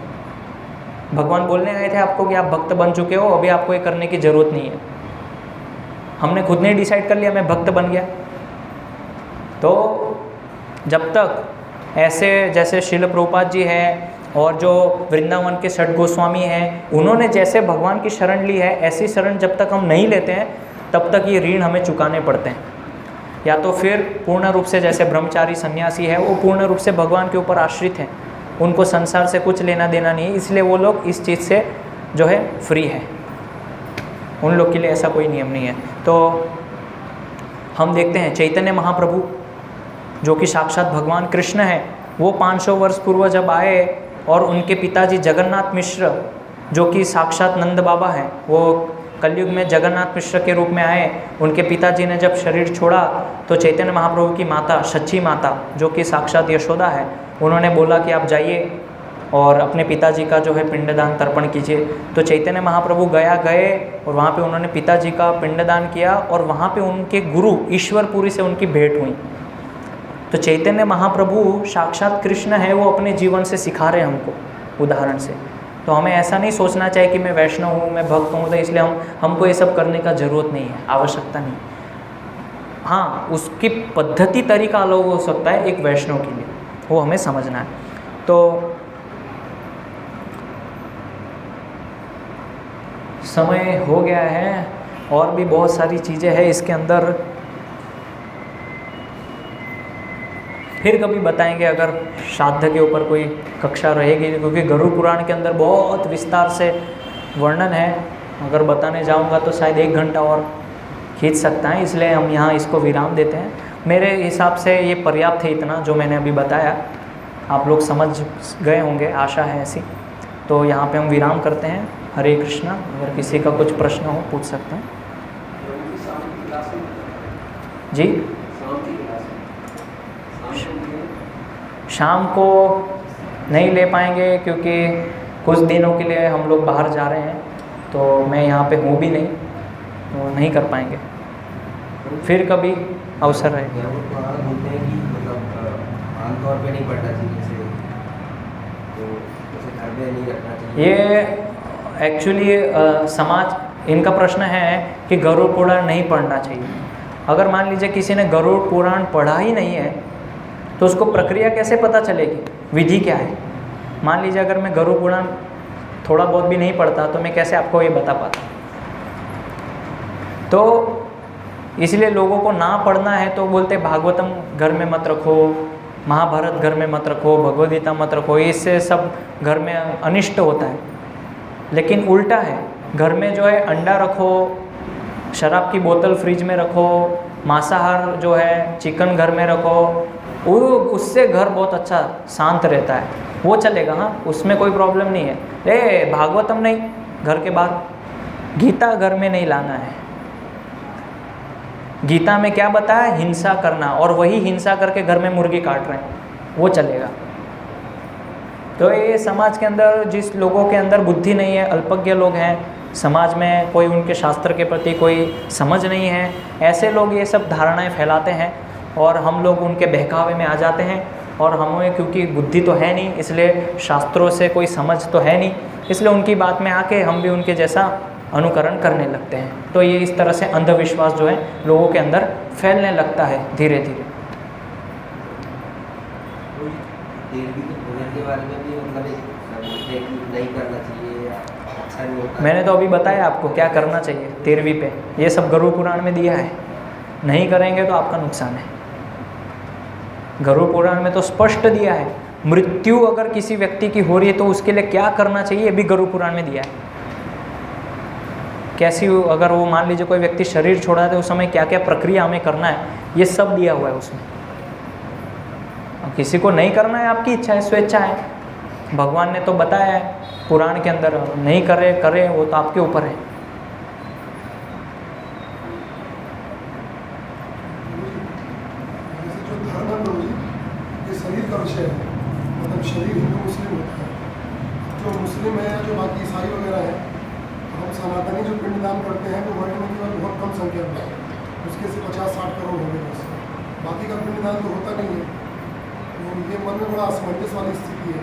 भगवान बोलने आए थे आपको कि आप भक्त बन चुके हो, अभी आपको ये करने की ज़रूरत नहीं है। हमने खुद ने डिसाइड कर लिया मैं भक्त बन गया। तो जब तक ऐसे जैसे श्रील प्रभुपाद जी हैं और जो वृंदावन के षट गोस्वामी हैं, उन्होंने जैसे भगवान की शरण ली है, ऐसी शरण जब तक हम नहीं लेते हैं तब तक ये ऋण हमें चुकाने पड़ते हैं। या तो फिर पूर्ण रूप से जैसे ब्रह्मचारी सन्यासी है, वो पूर्ण रूप से भगवान के ऊपर आश्रित हैं, उनको संसार से कुछ लेना देना नहीं है, इसलिए वो लोग इस चीज़ से जो है फ्री है। उन लोग के लिए ऐसा कोई नियम नहीं है। तो हम देखते हैं चैतन्य महाप्रभु जो कि साक्षात भगवान कृष्ण है, वो 500 वर्ष पूर्व जब आए और उनके पिताजी जगन्नाथ मिश्र जो कि साक्षात नंद बाबा हैं, वो कलयुग में जगन्नाथ मिश्र के रूप में आए। उनके पिताजी ने जब शरीर छोड़ा तो चैतन्य महाप्रभु की माता सच्ची माता जो कि साक्षात यशोदा है, उन्होंने बोला कि आप जाइए और अपने पिताजी का जो है पिंडदान तर्पण कीजिए। तो चैतन्य महाप्रभु गए और वहाँ पे उन्होंने पिताजी का पिंडदान किया और वहाँ पे उनके गुरु ईश्वरपुरी से उनकी भेंट हुई। तो चैतन्य महाप्रभु साक्षात कृष्ण है, वो अपने जीवन से सिखा रहे हैं हमको उदाहरण से। तो हमें ऐसा नहीं सोचना चाहिए कि मैं वैष्णव हूँ, मैं भक्त हूँ, तो इसलिए हमको ये सब करने का ज़रूरत नहीं है, आवश्यकता नहीं। हाँ, उसकी पद्धति तरीका अलग हो सकता है एक वैष्णव के लिए, वो हमें समझना है। तो समय हो गया है और भी बहुत सारी चीज़ें हैं इसके अंदर, फिर कभी बताएंगे अगर श्राद्ध के ऊपर कोई कक्षा रहेगी, क्योंकि गरुड़ पुराण के अंदर बहुत विस्तार से वर्णन है। अगर बताने जाऊंगा तो शायद 1 घंटा और खींच सकता है, इसलिए हम यहाँ इसको विराम देते हैं। मेरे हिसाब से ये पर्याप्त है, इतना जो मैंने अभी बताया आप लोग समझ गए होंगे, आशा है ऐसी। तो यहाँ पे हम विराम करते हैं। हरे कृष्णा। अगर किसी का कुछ प्रश्न हो पूछ सकते हैं जी। शाम को नहीं ले पाएंगे क्योंकि कुछ दिनों के लिए हम लोग बाहर जा रहे हैं, तो मैं यहाँ पे हूँ भी नहीं, तो नहीं कर पाएंगे। फिर कभी अवसर रहेगा। आमतौर पे नहीं पढ़ना चाहिए, तो घर में नहीं रखना चाहिए। ये एक्चुअली समाज इनका प्रश्न है कि गरुड़ पुराण नहीं पढ़ना चाहिए। अगर मान लीजिए किसी ने गरुड़ पुराण पढ़ा ही नहीं है तो उसको प्रक्रिया कैसे पता चलेगी, विधि क्या है। मान लीजिए अगर मैं गरुड़ पुराण थोड़ा बहुत भी नहीं पढ़ता तो मैं कैसे आपको ये बता पाता। तो इसलिए लोगों को ना पढ़ना है तो बोलते भागवतम घर में मत रखो, महाभारत घर में मत रखो, भगवद गीता मत रखो, इससे सब घर में अनिष्ट होता है। लेकिन उल्टा है, घर में जो है अंडा रखो, शराब की बोतल फ्रिज में रखो, मांसाहार जो है चिकन घर में रखो, वो उससे घर बहुत अच्छा शांत रहता है, वो चलेगा। हाँ, उसमें कोई प्रॉब्लम नहीं है। भागवतम नहीं, घर के बाहर, गीता घर में नहीं लाना है। गीता में क्या बताया? हिंसा करना, और वही हिंसा करके घर में मुर्गी काट रहे हैं, वो चलेगा। तो ये समाज के अंदर जिस लोगों के अंदर बुद्धि नहीं है, अल्पज्ञ लोग हैं, समाज में कोई उनके शास्त्र के प्रति कोई समझ नहीं है, ऐसे लोग ये सब धारणाएं फैलाते हैं और हम लोग उनके बहकावे में आ जाते हैं। और हमें क्योंकि बुद्धि तो है नहीं, इसलिए शास्त्रों से कोई समझ तो है नहीं, इसलिए उनकी बात में आके हम भी उनके जैसा अनुकरण करने लगते हैं। तो ये इस तरह से अंधविश्वास जो है लोगों के अंदर फैलने लगता है धीरे धीरे। के बारे में भी मतलब नहीं करना चाहिए, अच्छा नहीं होता। मैंने तो अभी बताया आपको क्या करना चाहिए 13वीं पे, ये सब गरुड़ पुराण में दिया है। नहीं करेंगे तो आपका नुकसान है। गरुड़ पुराण में तो स्पष्ट दिया है, मृत्यु अगर किसी व्यक्ति की हो रही है तो उसके लिए क्या करना चाहिए, ये भी गरुड़ पुराण में दिया है। कैसी अगर वो मान लीजिए कोई व्यक्ति शरीर छोड़ा है उस समय क्या क्या प्रक्रिया हमें करना है, ये सब दिया हुआ है उसमें। किसी को नहीं करना है, आपकी इच्छा है, स्वेच्छा है, भगवान ने तो बताया है पुराण के अंदर, नहीं करे करे वो तो आपके ऊपर है। जो धर्म है ये शरीर का विषय है, मतलब शरीर हिंदू मुस्लिम होता है। जो मुस्लिम है, जो बाकी ईसाई वगैरह है, हम सनातनी जो पिंडदान करते हैं वो वर्ल्ड में केवल बहुत कम संख्या में है, उसके से 50-60 करोड़ हो गए, बस बाकी का पिंडदान तो होता नहीं है। तो ये मन में बड़ा असमंजस वाली स्थिति है,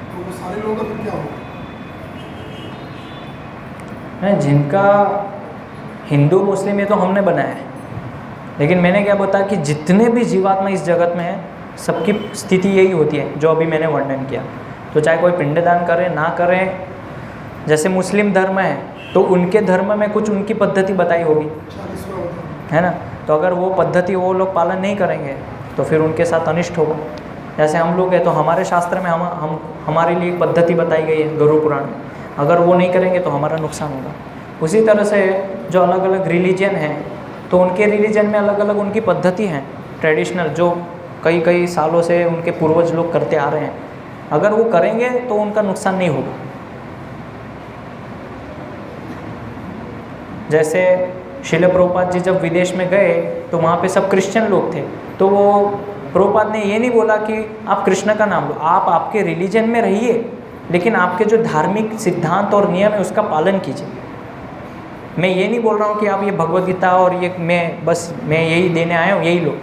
तो वो सारे लोगों का फिर क्या होगा? जिनका हिंदू मुस्लिम ये तो हमने बनाया है, लेकिन मैंने क्या बताया कि जितने भी जीवात्मा इस जगत में है सबकी स्थिति यही होती है जो अभी मैंने वर्णन किया। तो चाहे कोई पिंडदान करे ना करें, जैसे मुस्लिम धर्म है तो उनके धर्म में कुछ उनकी पद्धति बताई होगी, है ना। तो अगर वो पद्धति वो लोग पालन नहीं करेंगे तो फिर उनके साथ अनिष्ट होगा। जैसे हम लोग हैं तो हमारे शास्त्र में हम हमारे लिए पद्धति बताई गई है गरुड़ पुराण में, अगर वो नहीं करेंगे तो हमारा नुकसान होगा। उसी तरह से जो अलग अलग रिलीजन हैं तो उनके रिलीजन में अलग अलग उनकी पद्धति हैं ट्रेडिशनल, जो कई कई सालों से उनके पूर्वज लोग करते आ रहे हैं। अगर वो करेंगे तो उनका नुकसान नहीं होगा। जैसे शिल प्रभुपाद जी जब विदेश में गए तो वहाँ पे सब क्रिश्चियन लोग थे, तो वो प्रभुपाद ने ये नहीं बोला कि आप कृष्ण का नाम लो, आप आपके रिलीजन में रहिए, लेकिन आपके जो धार्मिक सिद्धांत और नियम है उसका पालन कीजिए। मैं ये नहीं बोल रहा हूँ कि आप ये भगवद गीता और ये मैं यही देने आया हूँ, यही लो।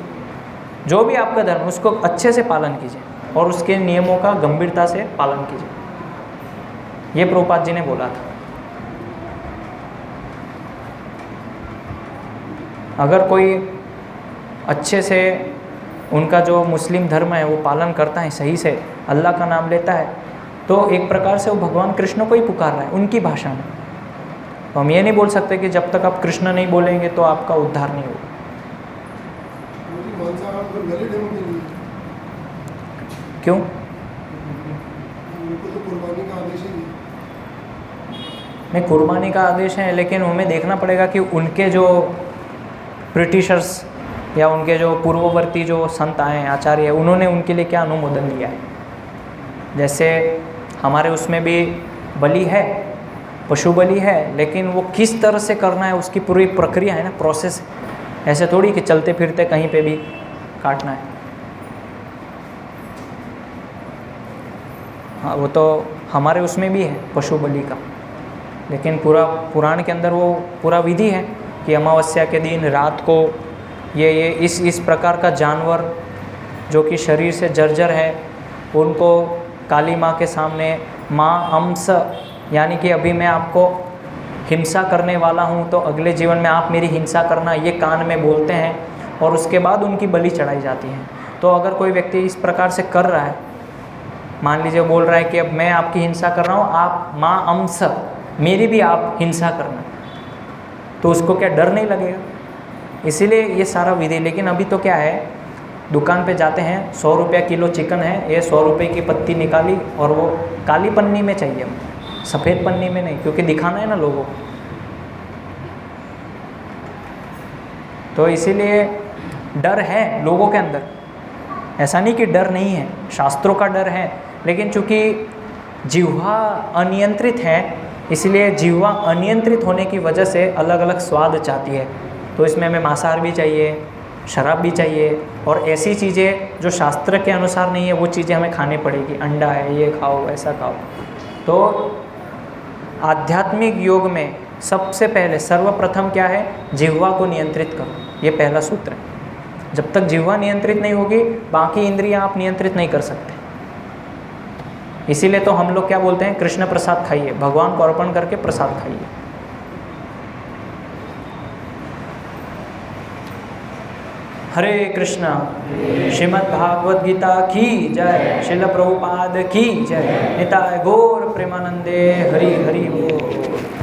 जो भी आपका धर्म उसको अच्छे से पालन कीजिए और उसके नियमों का गंभीरता से पालन कीजिए, ये प्रभुपाद जी ने बोला था। अगर कोई अच्छे से उनका जो मुस्लिम धर्म है वो पालन करता है, सही से अल्लाह का नाम लेता है, तो एक प्रकार से वो भगवान कृष्ण को ही पुकार रहा है उनकी भाषा में। तो हम ये नहीं बोल सकते कि जब तक आप कृष्ण नहीं बोलेंगे तो आपका उद्धार नहीं होगा। क्यों? नहीं, कुर्बानी का आदेश है, लेकिन हमें देखना पड़ेगा कि उनके जो ब्रिटिशर्स या उनके जो पूर्ववर्ती जो संत आए हैं, आचार्य है, उन्होंने उनके लिए क्या अनुमोदन दिया है। जैसे हमारे उसमें भी बलि है, पशु बलि है, लेकिन वो किस तरह से करना है उसकी पूरी प्रक्रिया है ना, प्रोसेस है। ऐसे थोड़ी कि चलते फिरते कहीं पे भी काटना है। हाँ, वो तो हमारे उसमें भी है पशु बलि का, लेकिन पूरा पुराण के अंदर वो पूरा विधि है कि अमावस्या के दिन रात को ये इस प्रकार का जानवर जो कि शरीर से जर्जर है उनको काली माँ के सामने माँ अंश, यानी कि अभी मैं आपको हिंसा करने वाला हूँ तो अगले जीवन में आप मेरी हिंसा करना, ये कान में बोलते हैं और उसके बाद उनकी बलि चढ़ाई जाती है। तो अगर कोई व्यक्ति इस प्रकार से कर रहा है, मान लीजिए बोल रहा है कि अब मैं आपकी हिंसा कर रहा हूँ, आप माँ अंश, मेरी भी आप हिंसा करना, तो उसको क्या डर नहीं लगेगा? इसीलिए ये सारा विधि। लेकिन अभी तो क्या है, दुकान पे जाते हैं, 100 रुपया किलो चिकन है, ये 100 रुपये की पत्ती निकाली और वो काली पन्नी में चाहिए, सफ़ेद पन्नी में नहीं, क्योंकि दिखाना है ना लोगों को। तो इसीलिए डर है लोगों के अंदर, ऐसा नहीं कि डर नहीं है, शास्त्रों का डर है, लेकिन चूँकि जिह्वा अनियंत्रित है, इसलिए जिह्वा अनियंत्रित होने की वजह से अलग अलग स्वाद चाहती है। तो इसमें हमें मांसाहार भी चाहिए, शराब भी चाहिए, और ऐसी चीज़ें जो शास्त्र के अनुसार नहीं है वो चीज़ें हमें खानी पड़ेगी। अंडा है, ये खाओ, ऐसा खाओ। तो आध्यात्मिक योग में सबसे पहले सर्वप्रथम क्या है, जिह्वा को नियंत्रित करो, ये पहला सूत्र है। जब तक जिह्वा नियंत्रित नहीं होगी, बाकी इंद्रियां आप नियंत्रित नहीं कर सकते। इसीलिए तो हम लोग क्या बोलते हैं, कृष्ण प्रसाद खाइए, भगवान को अर्पण करके प्रसाद खाइए। हरे कृष्णा। श्रीमद् भागवत गीता की जय। श्रील प्रभुपाद की जय। निताय गौर प्रेमानंदे। हरि हरि बोल।